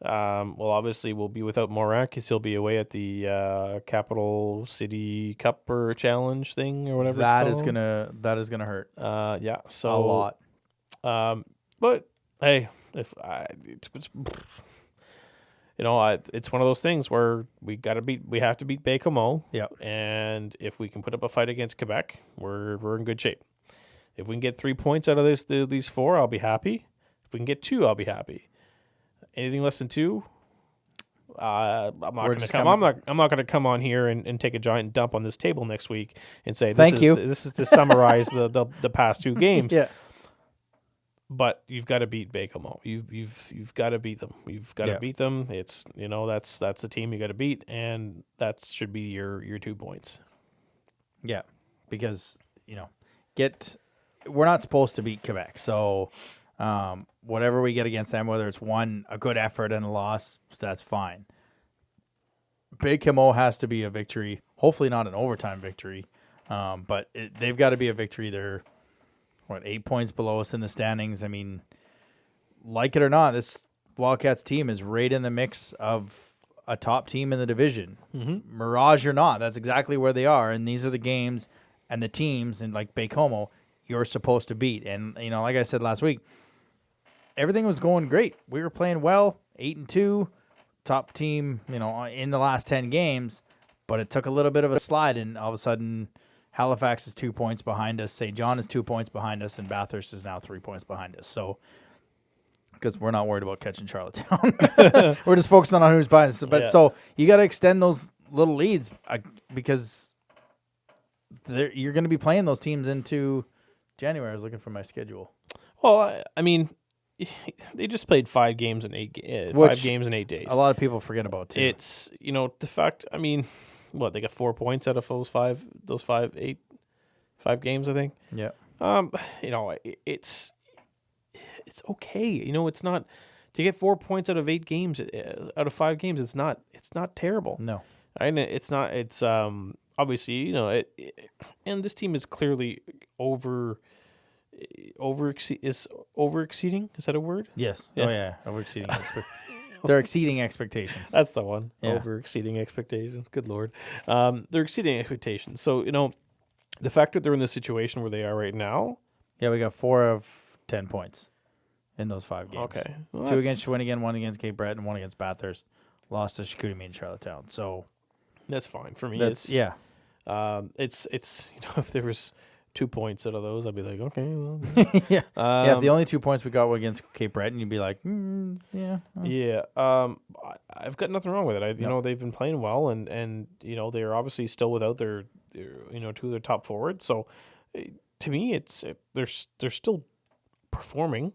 C: Yeah. Obviously we'll be without Morin because he'll be away at the Capital City Cup or Challenge thing or whatever.
B: That is gonna hurt.
C: Yeah. So
B: a lot.
C: But hey, it's one of those things where we have to beat Baie-Comeau.
B: Yeah.
C: And if we can put up a fight against Quebec, we're in good shape. If we can get 3 points out of these 4, I'll be happy. If we can get 2, I'll be happy. Anything less than 2, I'm not going to come on here and take a giant dump on this table next week and say this is to summarize the past 2 games.
B: Yeah.
C: But you've got to beat Baie-Comeau. You've got to beat them. You've got to beat them. It's that's the team you got to beat, and that should be your 2 points.
B: Yeah, because we're not supposed to beat Quebec. So whatever we get against them, whether it's a good effort and a loss, that's fine. Baie-Comeau has to be a victory. Hopefully not an overtime victory, but they've got to be a victory. They're 8 points below us in the standings. I mean, like it or not, this Wildcats team is right in the mix of a top team in the division. Mm-hmm. Mirage or not, that's exactly where they are. And these are the games and the teams, and like Baie-Comeau, you're supposed to beat. And, like I said last week, everything was going great. We were playing well, 8-2, top team, in the last 10 games. But it took a little bit of a slide, and all of a sudden Halifax is 2 points behind us. St. John is 2 points behind us, and Bathurst is now 3 points behind us. So, because we're not worried about catching Charlottetown, we're just focusing on who's behind us. But so you got to extend those little leads because you're going to be playing those teams into January. I was looking for my schedule.
C: Well, I mean, they just played 5 games in 8 days.
B: A lot of people forget about too.
C: It's the fact. I mean. What, they got 4 points out of those 5 games, I think.
B: Yeah.
C: It's okay. It's not to get 4 points out of 8 games, out of 5 games. It's not terrible.
B: No.
C: And it's not. It's obviously and this team is clearly overexceeding. Is that a word?
B: Yes.
C: Yeah.
B: Oh yeah, overexceeding. They're exceeding expectations.
C: That's the one.
B: Yeah.
C: Over exceeding expectations. Good Lord. They're exceeding expectations. So, the fact that they're in the situation where they are right now.
B: Yeah, we got 4 of 10 points in those 5 games.
C: Okay. Well,
B: 2 against Shawinigan, 1 against Cape Breton, 1 against Bathurst. Lost to Chicoutimi and Charlottetown. So
C: that's fine for me.
B: that's yeah.
C: It's if there was 2 points out of those, I'd be like, okay, well,
B: yeah. Yeah, if the only 2 points we got were against Cape Breton, you'd be like, yeah.
C: Yeah. I've got nothing wrong with it. They've been playing well, and they're obviously still without their 2 of their top forwards. So to me, they're still performing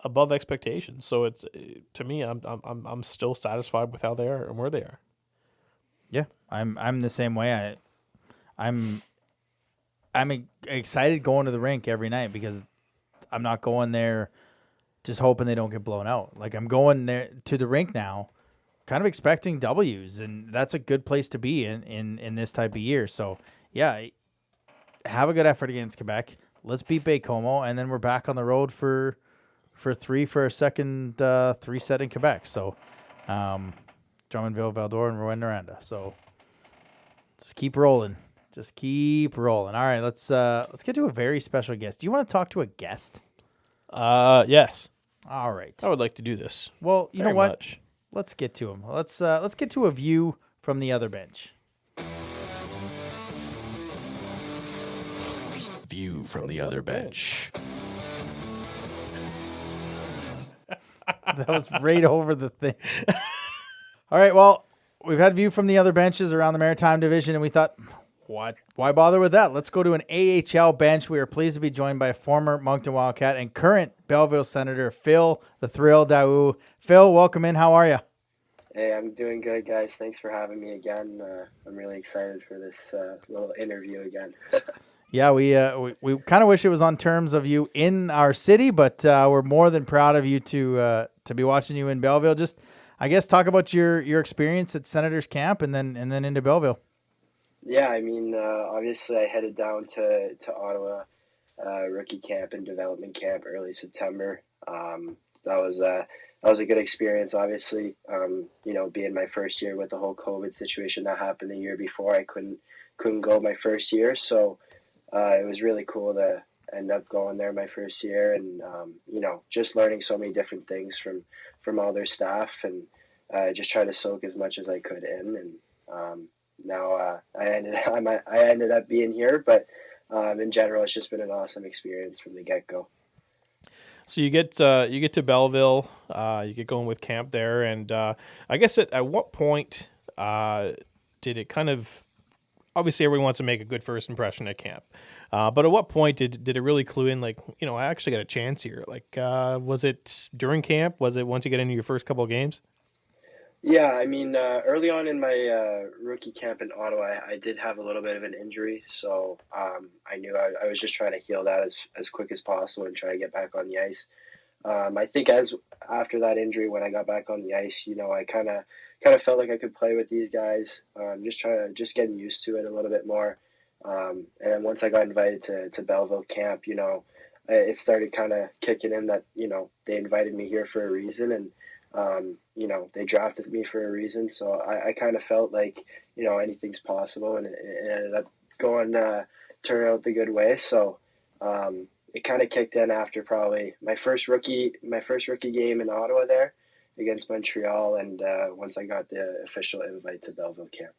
C: above expectations. So it's to me, I'm still satisfied with how they are and where they are.
B: Yeah, I'm the same way. I'm excited going to the rink every night because I'm not going there just hoping they don't get blown out. Like, I'm going there to the rink now kind of expecting W's, and that's a good place to be in this type of year. So, yeah, have a good effort against Quebec. Let's beat Baie-Comeau, and then we're back on the road for 3 for a second 3-set in Quebec. So, Drummondville, Val-d'Or, and Rouen-Noranda. So, just keep rolling. Just keep rolling. All right, let's get to a very special guest. Do you want to talk to a guest?
C: Yes.
B: All right.
C: I would like to do this.
B: Well, you know what?
C: Much.
B: Let's get to him. Let's get to a view from the other bench.
A: View from the other bench.
B: That was right over the thing. All right, well, we've had view from the other benches around the Maritime Division, and we thought, what? Why bother with that? Let's go to an AHL bench. We are pleased to be joined by former Moncton Wildcat and current Belleville Senator Phil the Thrill Daoust. Phil, welcome in. How are you?
D: Hey, I'm doing good, guys. Thanks for having me again. I'm really excited for this little interview again.
B: Yeah, we kind of wish it was on terms of you in our city, but we're more than proud of you to be watching you in Belleville. Just, I guess, talk about your experience at Senators Camp and then into Belleville.
D: Yeah, I mean, obviously I headed down to Ottawa, rookie camp and development camp early September. That was a good experience, obviously. Being my first year with the whole COVID situation that happened the year before, I couldn't go my first year, so it was really cool to end up going there my first year, and just learning so many different things from all their staff, and just try to soak as much as I could in, and now I ended up being here, but in general, it's just been an awesome experience from the get-go.
C: So you get to Belleville, you get going with camp there, and I guess at what point did it kind of, obviously everyone wants to make a good first impression at camp, but at what point did it really clue in, like, I actually got a chance here? Like, was it during camp? Was it once you get into your first couple of games?
D: Yeah, I mean, early on in my rookie camp in Ottawa, I did have a little bit of an injury, so I knew I was just trying to heal that as quick as possible and try to get back on the ice. I think after that injury, when I got back on the ice, I kind of felt like I could play with these guys, just getting used to it a little bit more. And then once I got invited to Belleville camp, it started kind of kicking in that they invited me here for a reason, and they drafted me for a reason. So I kind of felt like, anything's possible, and it ended up turning out the good way. So it kind of kicked in after probably my first rookie game in Ottawa there against Montreal, and once I got the official invite to Belleville camp.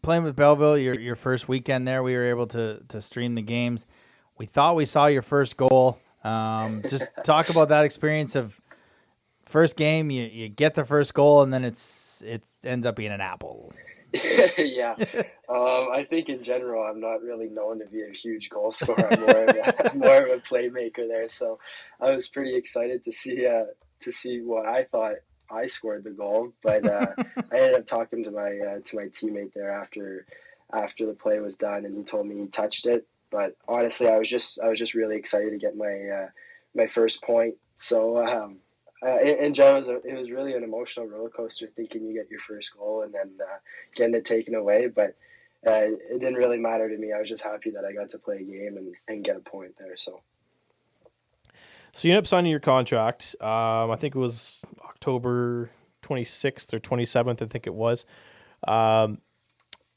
B: Playing with Belleville, your first weekend there, we were able to stream the games. We thought we saw your first goal. Just talk about that experience of first game, you get the first goal, and then it ends up being an apple.
D: Yeah. I think in general, I'm not really known to be a huge goal scorer. I'm more of a playmaker there. So I was pretty excited to see what I thought I scored the goal, but I ended up talking to my teammate there after the play was done, and he told me he touched it. But honestly, I was just really excited to get my first point. So in general, it was really an emotional roller coaster, thinking you get your first goal and then getting it taken away. But it didn't really matter to me. I was just happy that I got to play a game and get a point there.
C: So you end up signing your contract. I think it was October 26th or 27th. I think it was. Um,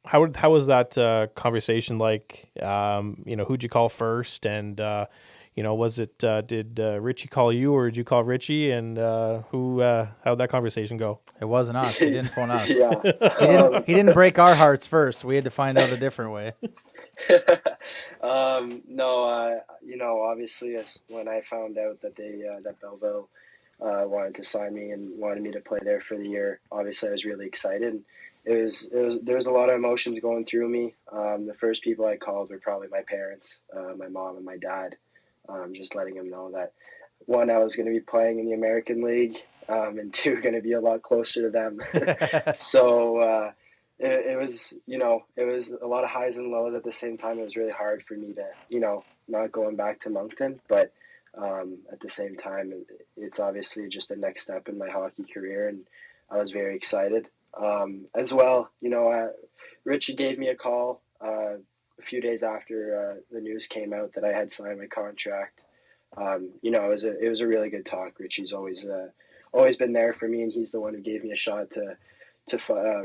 C: how was that conversation like? Who'd you call first? And was it did Richie call you or did you call Richie? And how'd that conversation go?
B: It wasn't us. He didn't phone us.
D: Yeah.
B: He didn't break our hearts first. We had to find out a different way.
D: No, obviously, when I found out that that Belleville wanted to sign me and wanted me to play there for the year, obviously I was really excited. There was a lot of emotions going through me. The first people I called were probably my parents, my mom and my dad, just letting them know that one, I was going to be playing in the American League, and two, going to be a lot closer to them. So. It was, it was a lot of highs and lows at the same time. It was really hard for me to, not going back to Moncton, but at the same time, it's obviously just the next step in my hockey career, and I was very excited. As well, Richie gave me a call a few days after the news came out that I had signed my contract. It was a really good talk. Richie's always been there for me, and he's the one who gave me a shot to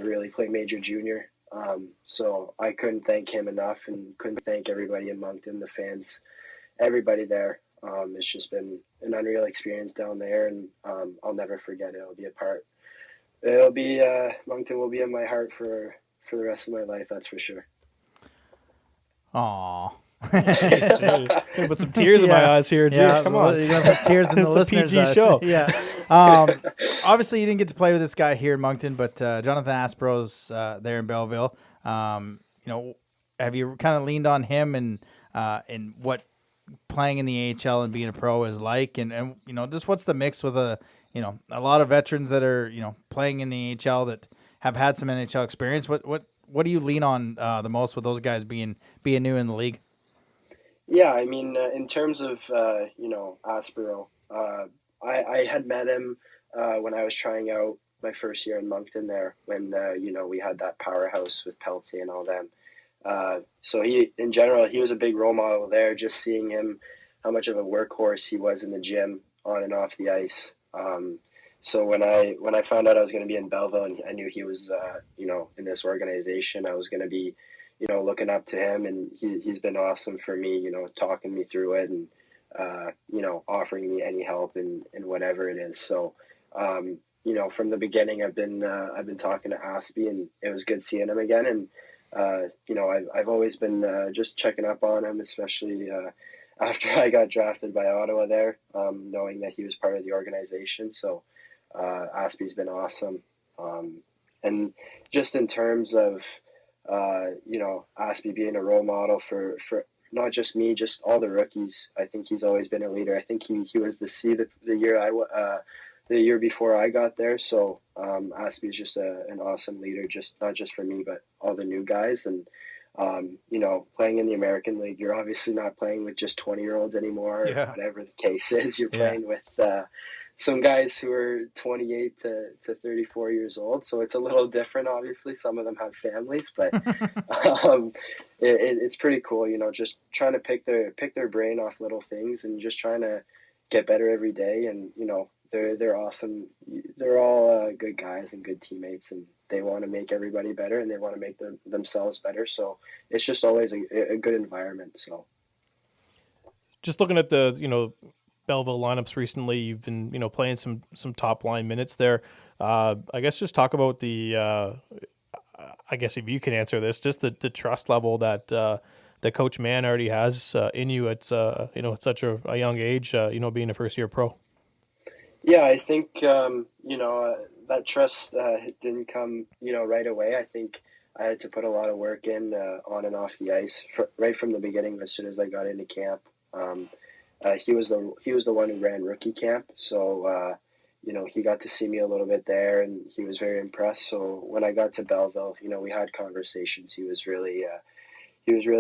D: really play major junior. So I couldn't thank him enough, and couldn't thank everybody in Moncton, the fans, everybody there. It's just been an unreal experience down there, and I'll never forget it. Moncton will be in my heart for the rest of my life. That's for sure.
B: Aw.
C: Put some tears in my eyes here, dude. Come on.
B: You're gonna put tears in the
C: It's a
B: listeners'
C: PG
B: eyes.
C: show.
B: Yeah. Obviously, you didn't get to play with this guy here in Moncton, but Jonathan Aspro's there in Belleville. Have you kind of leaned on him and what playing in the AHL and being a pro is like, and just what's the mix with a lot of veterans that are playing in the AHL that have had some NHL experience. What do you lean on the most with those guys being new in the league?
D: Yeah, I mean, in terms of Aspero, I had met him when I was trying out my first year in Moncton there, when we had that powerhouse with Peltier and all them. So in general, he was a big role model there. Just seeing him, how much of a workhorse he was in the gym, on and off the ice. So when I found out I was going to be in Belleville, and I knew he was in this organization, I was going to be looking up to him, and he's been awesome for me, talking me through it, and offering me any help in whatever it is. So from the beginning, I've been talking to Aspie, and it was good seeing him again. And I've always been just checking up on him, especially after I got drafted by Ottawa there, knowing that he was part of the organization. So Aspie's been awesome, and just in terms of Aspie being a role model for not just me, just all the rookies. I think he's always been a leader. I think he was the C the year before I got there. So Aspie is just an awesome leader, just not just for me, but all the new guys. And playing in the American League, you're obviously not playing with just 20-year-olds anymore.
B: Yeah.
D: Or whatever the case is, you're playing with some guys who are 28 to 34 years old. So it's a little different, obviously. Some of them have families, but it's pretty cool, just trying to pick their brain off little things, and just trying to get better every day. And, they're awesome. They're all good guys and good teammates, and they want to make everybody better, and they want to make themselves better. So it's just always a good environment. So
C: just looking at the, Belleville lineups recently, you've been, playing some top line minutes there. I guess just talk about I guess if you can answer this, just the trust level that Coach Mann already has in you at such a young age, being a first year pro.
D: Yeah, I think that trust didn't come right away. I think I had to put a lot of work in on and off the ice right from the beginning. As soon as I got into camp, he was the one who ran rookie camp, so he got to see me a little bit there, and he was very impressed. So when I got to Belleville, we had conversations. He was really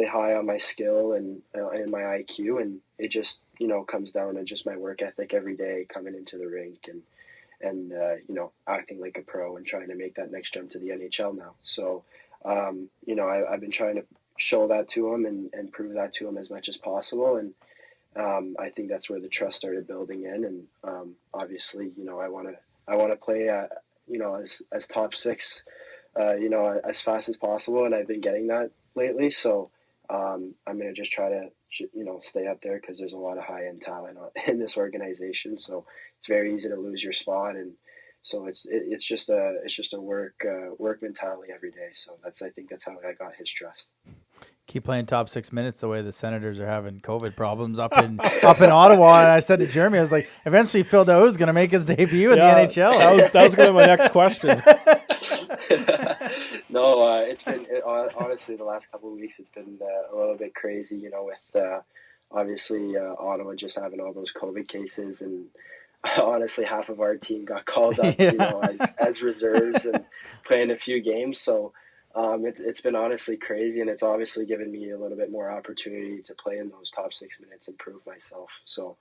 D: high on my skill and my IQ, and it just comes down to just my work ethic every day, coming into the rink and acting like a pro and trying to make that next jump to the NHL now. So I've been trying to show that to him and prove that to him as much as possible. And I think that's where the trust started building in, and obviously, I want to play, as top six, as fast as possible, and I've been getting that lately. So I'm gonna just try to, stay up there because there's a lot of high end talent in this organization. So it's very easy to lose your spot, and so it's just a work mentality every day. So I think that's how I got his trust.
B: Keep playing top 6 minutes the way the Senators are having COVID problems up in Ottawa. And I said to Jeremy, I was like, eventually Phil Daoust is going to make his debut in the NHL.
C: That was going to be my next question.
D: No, it's been honestly the last couple of weeks. It's been a little bit crazy, with obviously Ottawa just having all those COVID cases, and honestly half of our team got called up, as reserves and playing a few games. So it's been honestly crazy, and it's obviously given me a little bit more opportunity to play in those top 6 minutes and prove myself. So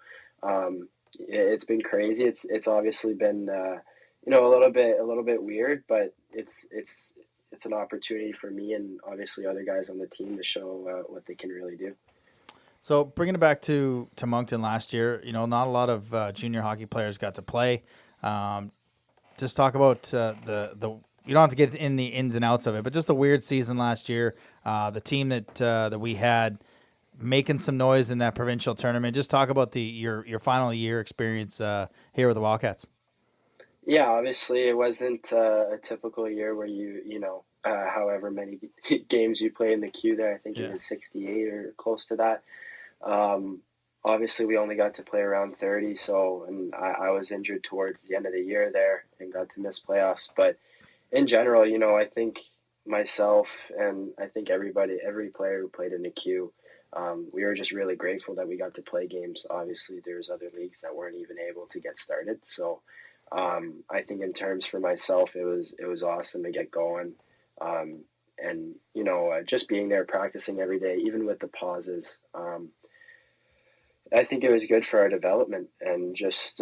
D: it's been crazy. It's obviously been a little bit weird, but it's an opportunity for me and obviously other guys on the team to show what they can really do.
B: So bringing it back to Moncton last year, not a lot of junior hockey players got to play. Just talk about the you don't have to get in the ins and outs of it, but just a weird season last year. The team that we had making some noise in that provincial tournament. Just talk about your final year experience here with the Wildcats.
D: Yeah, obviously it wasn't a typical year where however many games you play in the queue there. I think it was 68 or close to that. Obviously we only got to play around 30, and I was injured towards the end of the year there and got to miss playoffs. But in general, I think myself and I think every player who played in the queue, we were just really grateful that we got to play games. Obviously there's other leagues that weren't even able to get started. So I think in terms for myself, it was awesome to get going. And just being there, practicing every day, even with the pauses, I think it was good for our development, and just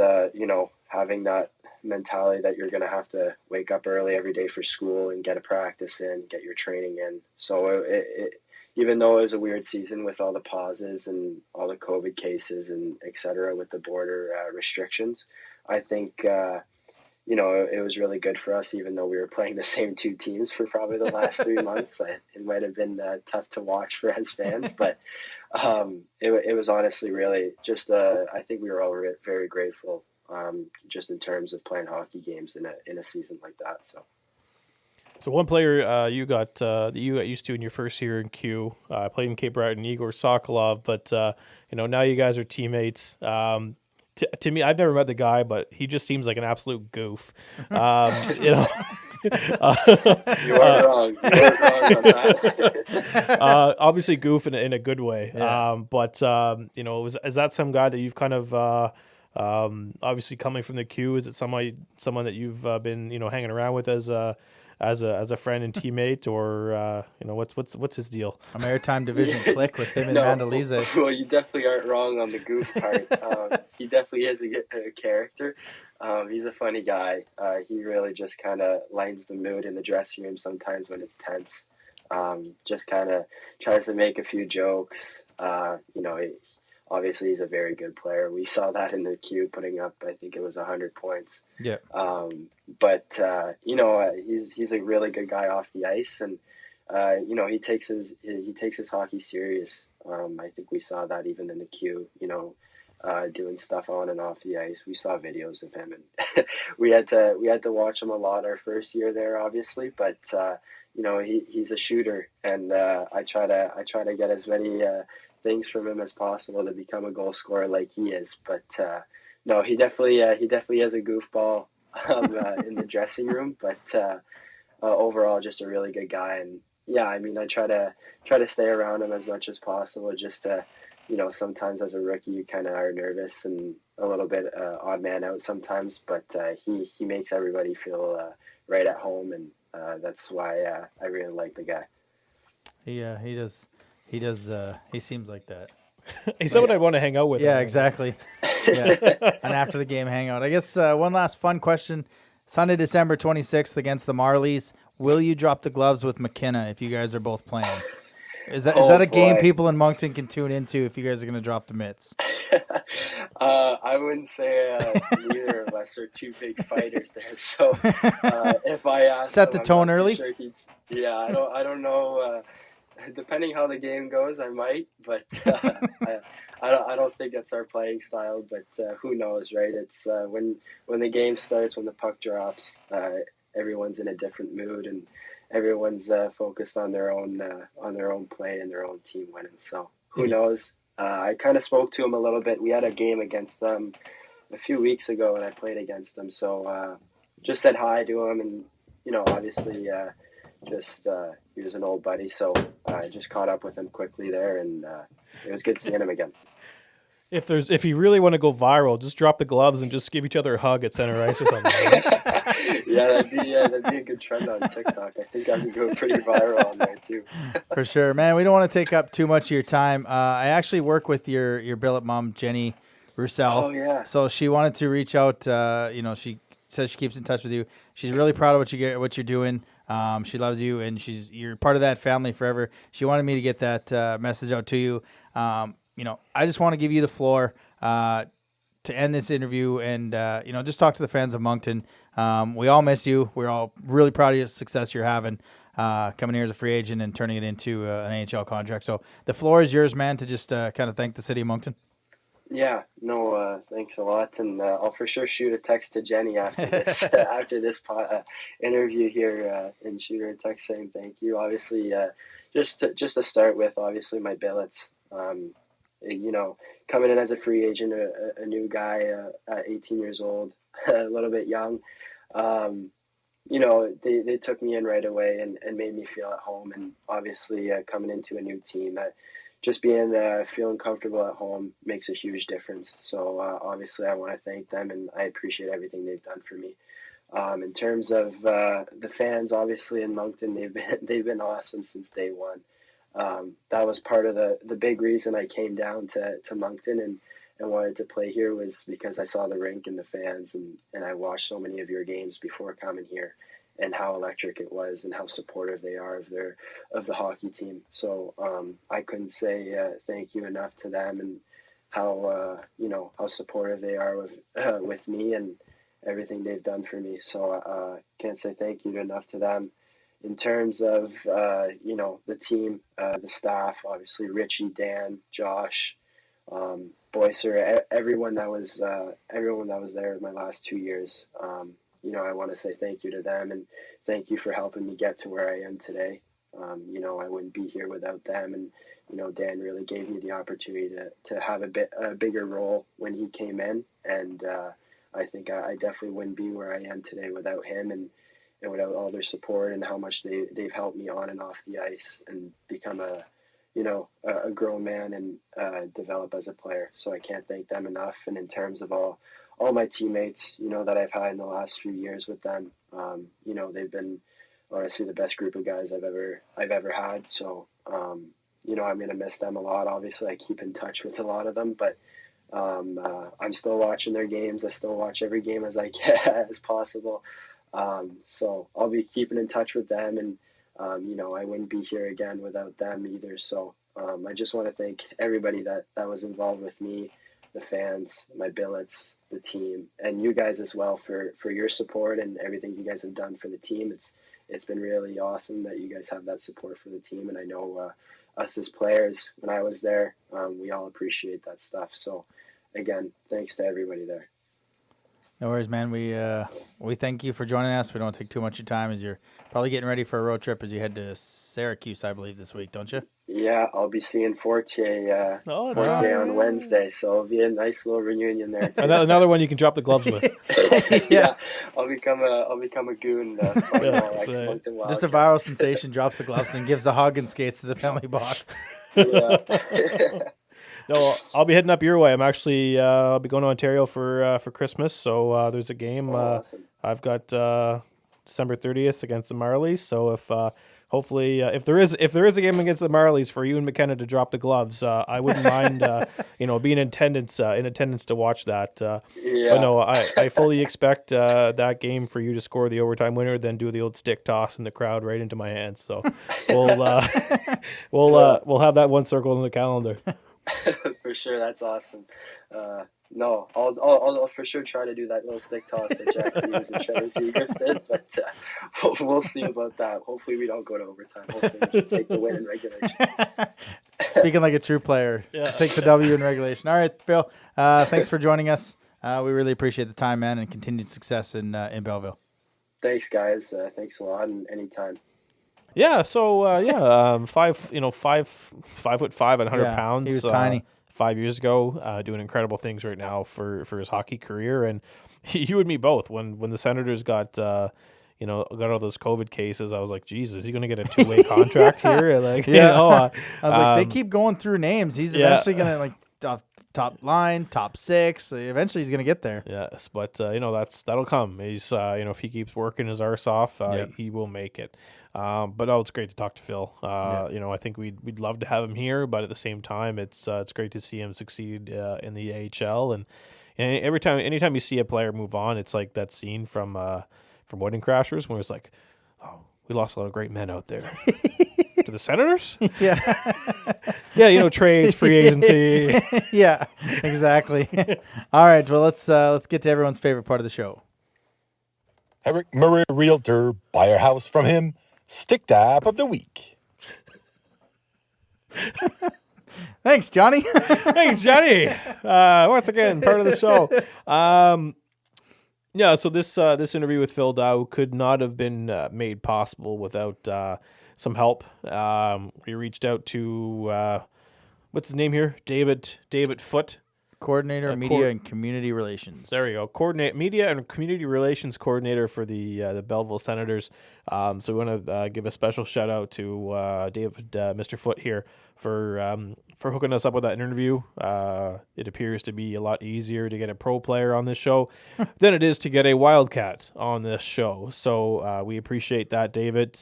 D: having that mentality that you're going to have to wake up early every day for school and get a practice in, get your training in. So even though it was a weird season with all the pauses and all the COVID cases and et cetera with the border restrictions, I think it was really good for us, even though we were playing the same two teams for probably the last 3 months. It might have been tough to watch for us fans, but it was honestly really just, I think we were all very grateful, just in terms of playing hockey games in a season like that.
C: So one player you got used to in your first year in Q, played in Cape Breton, Igor Sokolov, but now you guys are teammates. To me, I've never met the guy, but he just seems like an absolute goof.
D: You weren't wrong. You weren't wrong on that.
C: Obviously goof in a good way.
B: Yeah.
C: But is that some guy that you've kind of obviously coming from the Q? Is it someone that you've been hanging around with as a friend and teammate, or what's his deal?
B: A maritime division click with him and Mandalise.
D: Well, you definitely aren't wrong on the goof part. He definitely is a character. He's a funny guy. He really just kind of lightens the mood in the dressing room sometimes when it's tense. Just kind of tries to make a few jokes. Obviously he's a very good player. We saw that in the queue, putting up, I think it was 100 points.
B: Yeah.
D: But he's a really good guy off the ice, and he takes his hockey serious. I think we saw that even in the queue. Doing stuff on and off the ice. We saw videos of him, and we had to watch him a lot our first year there, obviously. But he's a shooter, and I try to get as many things from him as possible to become a goal scorer like he is. But no, he definitely has a goofball in the dressing room. But overall, just a really good guy. And yeah, I mean, I try to stay around him as much as possible, just to. Sometimes as a rookie, you kind of are nervous and a little bit odd man out sometimes, but he makes everybody feel right at home, and that's why I really like the guy.
B: He does. He seems like that.
C: He's someone I want to hang out with.
B: Yeah, exactly. Yeah, and after the game, hang out. I guess one last fun question: Sunday, December 26th against the Marlies. Will you drop the gloves with McKenna if you guys are both playing? Is that
D: Oh,
B: a game
D: boy.
B: people in Moncton can tune into if you guys are going to drop the mitts?
D: I wouldn't say neither of us are two big fighters there. So if I asked
B: Set
D: him,
B: the
D: I'm
B: tone
D: not too
B: early?
D: sure he'd. Yeah, I don't know. Depending how the game goes, I might, but I don't think that's our playing style. But who knows, right? It's when the game starts, when the puck drops, everyone's in a different mood, and everyone's focused on their own play and their own team winning. So who knows? I kind of spoke to him a little bit. We had a game against them a few weeks ago, and I played against them. So just said hi to him, and obviously, just he was an old buddy, so I just caught up with him quickly there, and it was good seeing him again.
C: If you really want to go viral, just drop the gloves and just give each other a hug at center ice or something.
D: Yeah, that'd be a good trend on TikTok. I think I can go pretty viral on there too.
B: For sure, man. We don't want to take up too much of your time. I actually work with your billet mom, Jenny Roussel.
D: Oh, yeah.
B: So she wanted to reach out. She says she keeps in touch with you. She's really proud of what you're doing. She loves you, and you're part of that family forever. She wanted me to get that message out to you. I just want to give you the floor to end this interview and just talk to the fans of Moncton. We all miss you. We're all really proud of your success you're having coming here as a free agent and turning it into an NHL contract. So the floor is yours, man, to just kind of thank the city of Moncton.
D: Yeah, no, thanks a lot, and I'll for sure shoot a text to Jenny after this interview here, and shoot her a text saying thank you. Obviously, just to start with, obviously my billets. Coming in as a free agent, a new guy at 18 years old, a little bit young. They took me in right away and made me feel at home, and obviously coming into a new team. Just feeling comfortable at home makes a huge difference. So obviously, I want to thank them, and I appreciate everything they've done for me. In terms of the fans, obviously in Moncton, they've been awesome since day one. That was part of the big reason I came down to Moncton and wanted to play here, was because I saw the rink and the fans, and I watched so many of your games before coming here, and how electric it was and how supportive they are of the hockey team. So I couldn't say thank you enough to them, and how supportive they are with me and everything they've done for me. So can't say thank you enough to them. In terms of the team, the staff, obviously Richie, Dan, Josh, Boycer, everyone that was there my last 2 years. I want to say thank you to them, and thank you for helping me get to where I am today. I wouldn't be here without them, and Dan really gave me the opportunity to have a bigger role when he came in, and I think I definitely wouldn't be where I am today without him and without all their support, and how much they've helped me on and off the ice and become a grown man and develop as a player. So I can't thank them enough. And in terms of all my teammates, that I've had in the last few years with them, they've been honestly the best group of guys I've ever had. So, I'm going to miss them a lot. Obviously, I keep in touch with a lot of them, but I'm still watching their games. I still watch every game as I can, as possible. So I'll be keeping in touch with them, and I wouldn't be here again without them either. So I just want to thank everybody that was involved with me, the fans, my billets, the team, and you guys as well for your support and everything you guys have done for the team. It's been really awesome that you guys have that support for the team, and I know us as players, when I was there, we all appreciate that stuff. So again, thanks to everybody there.
B: No worries, man. We thank you for joining us. We don't take too much of your time, as you're probably getting ready for a road trip as you head to Syracuse, I believe, this week, don't you?
D: Yeah, I'll be seeing Fortier on Wednesday, so it'll be a nice little reunion there too.
C: Another one you can drop the gloves with.
D: Yeah, I'll become a goon.
B: Just a viral sensation, drops the gloves and gives a hug and skates to the penalty box.
D: Yeah.
C: No, I'll be heading up your way. I'm actually I'll be going to Ontario for Christmas, so there's a game.
D: Awesome.
C: I've got December 30th against the Marlies, so if hopefully, if there is a game against the Marlies for you and McKenna to drop the gloves, I wouldn't mind being in attendance to watch that.
D: Yeah.
C: But no, I fully expect that game for you to score the overtime winner, then do the old stick toss in the crowd right into my hands. So we'll have that one circled in the calendar.
D: For sure, that's awesome. No, I'll for sure try to do that little stick toss that Jack Hughes and Trevor Zegras did, but we'll see about that. Hopefully, we don't go to overtime. Hopefully, we just take the win in regulation.
B: Speaking like a true player, just take the W in regulation. All right, Phil. Thanks for joining us. We really appreciate the time, man, and continued success in Belleville.
D: Thanks, guys. Thanks a lot, and anytime.
C: Yeah. So 5'5" and 100 pounds.
B: He was tiny.
C: 5 years ago, doing incredible things right now for his hockey career, and you and me both. When the Senators got all those COVID cases, I was like, Jesus, is he going to get a 2-way contract here? Like,
B: I was like, they keep going through names. He's eventually going to top line, top 6. Eventually, he's going to get there.
C: Yes, but that'll come. He's if he keeps working his arse off, he will make it. But it's great to talk to Phil. I think we'd love to have him here, but at the same time, it's great to see him succeed in the AHL. And anytime you see a player move on, it's like that scene from Wedding Crashers where it's like, oh, we lost a lot of great men out there. To the Senators? Yeah. Trades, free agency.
B: Yeah, exactly. All right, well let's get to everyone's favorite part of the show.
E: Eric Murray, realtor, buy your house from him. Stick Tap of the Week.
B: Thanks, Johnny.
C: Thanks, Johnny. Once again, part of the show. So this interview with Phil Daoust could not have been made possible without some help. We reached out to what's his name here? David Foote.
B: Coordinator, Media and Community Relations.
C: There you go. Media and Community Relations Coordinator for the Belleville Senators. So we want to give a special shout out to David, Mr. Foote here for hooking us up with that interview. It appears to be a lot easier to get a pro player on this show than it is to get a Wildcat on this show. So we appreciate that, David.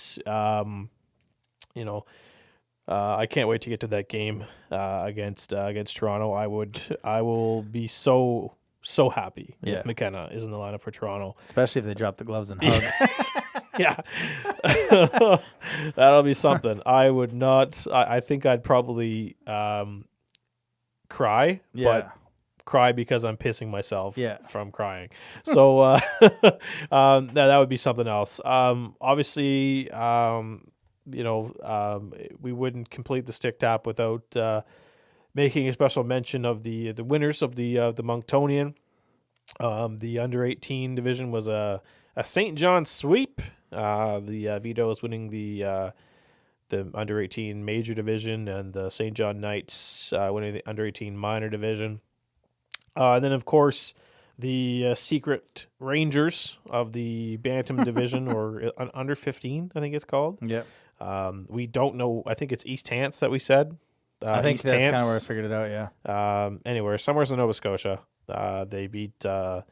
C: I can't wait to get to that game against Toronto. I will be so happy if McKenna is in the lineup for Toronto,
B: especially if they drop the gloves and hug.
C: Yeah, that'll be something. I would not. I think I'd probably cry, but cry because I'm pissing myself from crying. So that would be something else. Obviously. We wouldn't complete the stick tap without making a special mention of the winners of the Monktonian. The under 18 division was a St. John sweep. The Vito's winning the under 18 major division, and the St. John Knights winning the under 18 minor division. And then of course the secret Rangers of the Bantam division, or under 15, I think it's called.
B: Yep.
C: We don't know. I think it's East Hants that we said.
B: I think
C: East
B: that's
C: Hants.
B: kind of where I figured it out. Yeah.
C: Anywhere, somewhere in Nova Scotia. They beat, I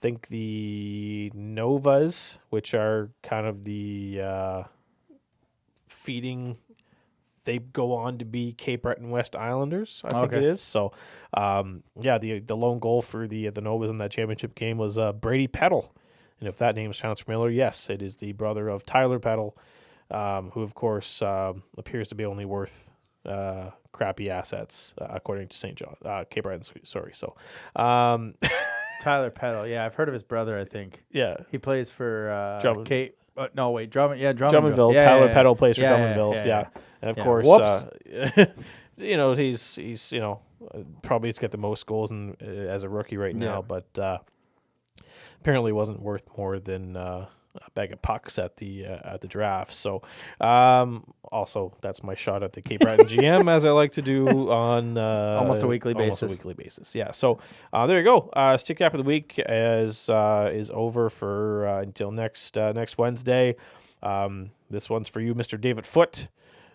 C: think, the Novas, which are kind of the feeding. They go on to be Cape Breton West Islanders, I think it is. So, the lone goal for the Novas in that championship game was Brady Peddle. And if that name sounds familiar, yes, it is the brother of Tyler Peddle. Who, of course, appears to be only worth crappy assets, according to St. John, Cape Breton, sorry. So,
B: Tyler Peddle. Yeah, I've heard of his brother, I think.
C: Yeah.
B: He plays for
C: Drummond.
B: Cape. No, wait, Drummond. Yeah,
C: Drummondville.
B: Yeah,
C: Tyler Peddle plays for Drummondville.
B: Yeah.
C: And, of course, he's probably he's got the most goals as a rookie right now, but apparently wasn't worth more than a bag of pucks at the draft. So also that's my shot at the Cape Breton GM, as I like to do on
B: almost a weekly basis.
C: Yeah. So there you go. Stick Tap of the Week is over for until next Wednesday. This one's for you, Mr. David Foote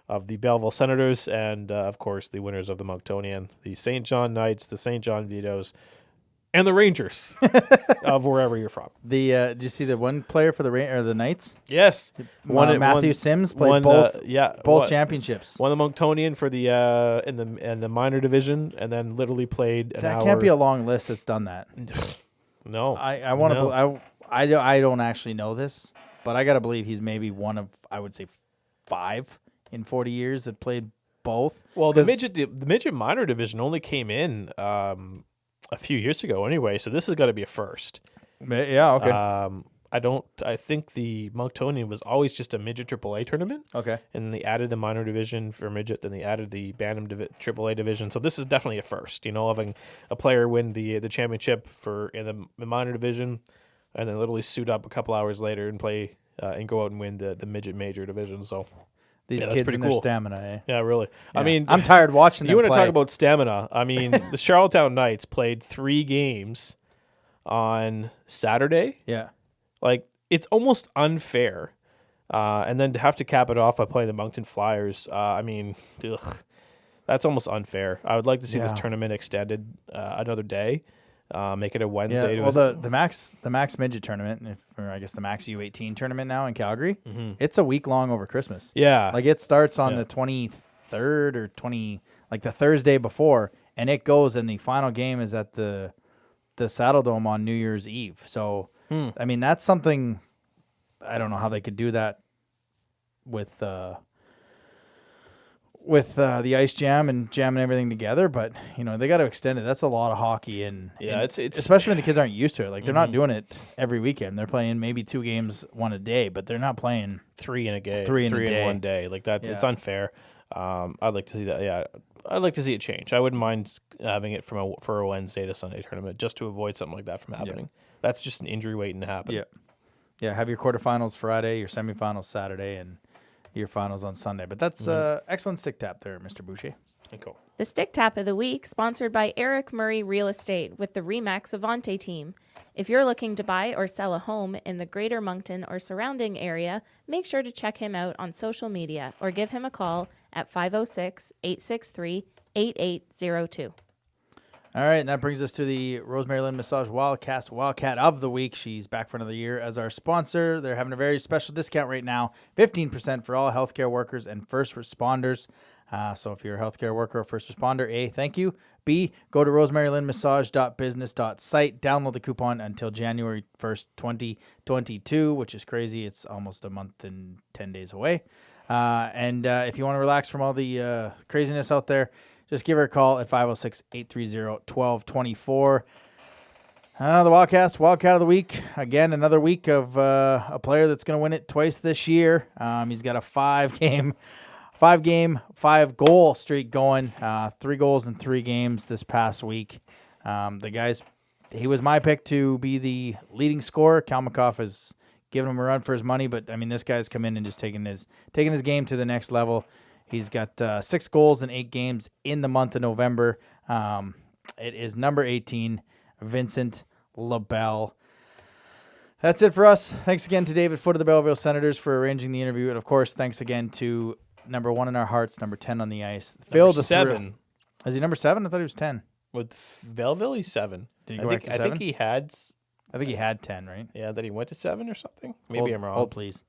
C: of the Belleville Senators, and of course the winners of the Monktonian, the St. John Knights, the St. John Vito's, And the Rangers of wherever you're from.
B: Did you see the one player for the Knights?
C: Yes.
B: Matthew Sims played both championships.
C: Won the Monktonian for the in the minor division, and then literally played an hour.
B: That can't be a long list that's done that.
C: No.
B: I want to. I don't actually know this, but I got to believe he's maybe one of, I would say, 5 in 40 years that played both.
C: Well, the midget minor division only came in a few years ago anyway, so this has got to be a first.
B: Yeah, okay.
C: I think the Monktonian was always just a midget AAA tournament.
B: Okay.
C: And they added the minor division for midget, then they added the Bantam AAA division. So this is definitely a first, having a player win the championship in the minor division and then literally suit up a couple hours later and play and go out and win the midget major division. So
B: these kids and their stamina, eh?
C: Yeah, really.
B: Yeah.
C: I mean,
B: I'm tired watching them
C: You want to
B: play.
C: talk about stamina. I mean, the Charlottetown Knights played 3 games on Saturday.
B: Yeah.
C: Like, it's almost unfair. And then to have to cap it off by playing the Moncton Flyers, I mean, that's almost unfair. I would like to see this tournament extended another day. Make it a Wednesday.
B: Yeah, well, the max midget tournament, or I guess the max U18 tournament now in Calgary, it's a week long over Christmas.
C: Yeah,
B: like it starts on the 23rd or the Thursday before, and it goes. And the final game is at the Saddle Dome on New Year's Eve. So, I mean, that's something. I don't know how they could do that with the ice jam and jamming everything together, but they got to extend it. That's a lot of hockey, and
C: it's
B: especially when the kids aren't used to it. Like they're not doing it every weekend. They're playing maybe 2 games one a day, but they're not playing
C: 3 in a game,
B: 3
C: in one day. Like that's it's unfair. I'd like to see that. Yeah, I'd like to see it change. I wouldn't mind having it for a Wednesday to Sunday tournament just to avoid something like that from happening. That's just an injury waiting to happen.
B: Yeah. Have your quarterfinals Friday, your semifinals Saturday, and your finals on Sunday. But that's excellent stick tap there, Mr. Boucher.
C: Cool.
F: The Stick Tap of the Week, sponsored by Eric Murray Real Estate with the RE/MAX Avante team. If you're looking to buy or sell a home in the greater Moncton or surrounding area, make sure to check him out on social media or give him a call at 506-863-8802.
B: All right, and that brings us to the Rosemary Lynn Massage Wildcat of the Week. She's back for another year as our sponsor. They're having a very special discount right now, 15% for all healthcare workers and first responders. So if you're a healthcare worker or first responder, A, thank you. B, go to rosemarylynnmassage.business.site. Download the coupon until January 1st, 2022, which is crazy. It's almost a month and 10 days away. And if you want to relax from all the craziness out there, just give her a call at 506-830-1224. The Wildcast, Wildcat of the Week. Again, another week of a player that's going to win it twice this year. He's got a 5-goal streak going. 3 goals in 3 games this past week. He was my pick to be the leading scorer. Kalmakoff has given him a run for his money, but I mean, this guy's come in and just taking his game to the next level. He's got 6 goals in 8 games in the month of November. It is number 18, Vincent LaBelle. That's it for us. Thanks again to David Foote of the Belleville Senators for arranging the interview. And, of course, thanks again to number 1 in our hearts, number 10 on the ice. Phil,
C: number 7.
B: Is he number 7? I thought he was 10.
C: With Belleville, he's 7.
B: Did he go back to 7?
C: I think he had 10,
B: right?
C: Yeah, then he went to 7 or something. Maybe I'm wrong.
B: Hold, please.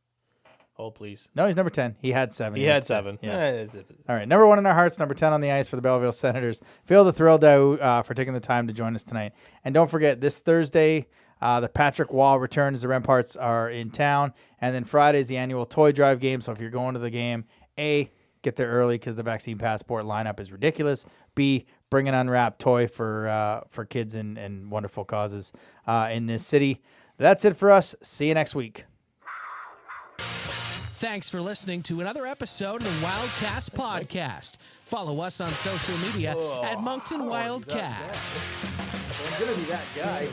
C: Hold, please.
B: No, he's number 10. He had 7.
C: He had 7.
B: Yeah. All right. Number 1 in our hearts, number 10 on the ice for the Belleville Senators. Phil the Thrill Daoust for taking the time to join us tonight. And don't forget, this Thursday, the Patrick Wall returns. The Remparts are in town. And then Friday is the annual toy drive game. So if you're going to the game, A, get there early because the vaccine passport lineup is ridiculous. B, bring an unwrapped toy for kids and wonderful causes in this city. That's it for us. See you next week.
A: Thanks for listening to another episode of the Wildcast podcast. Follow us on social media at Moncton Wildcast.
B: I'm going to be that guy.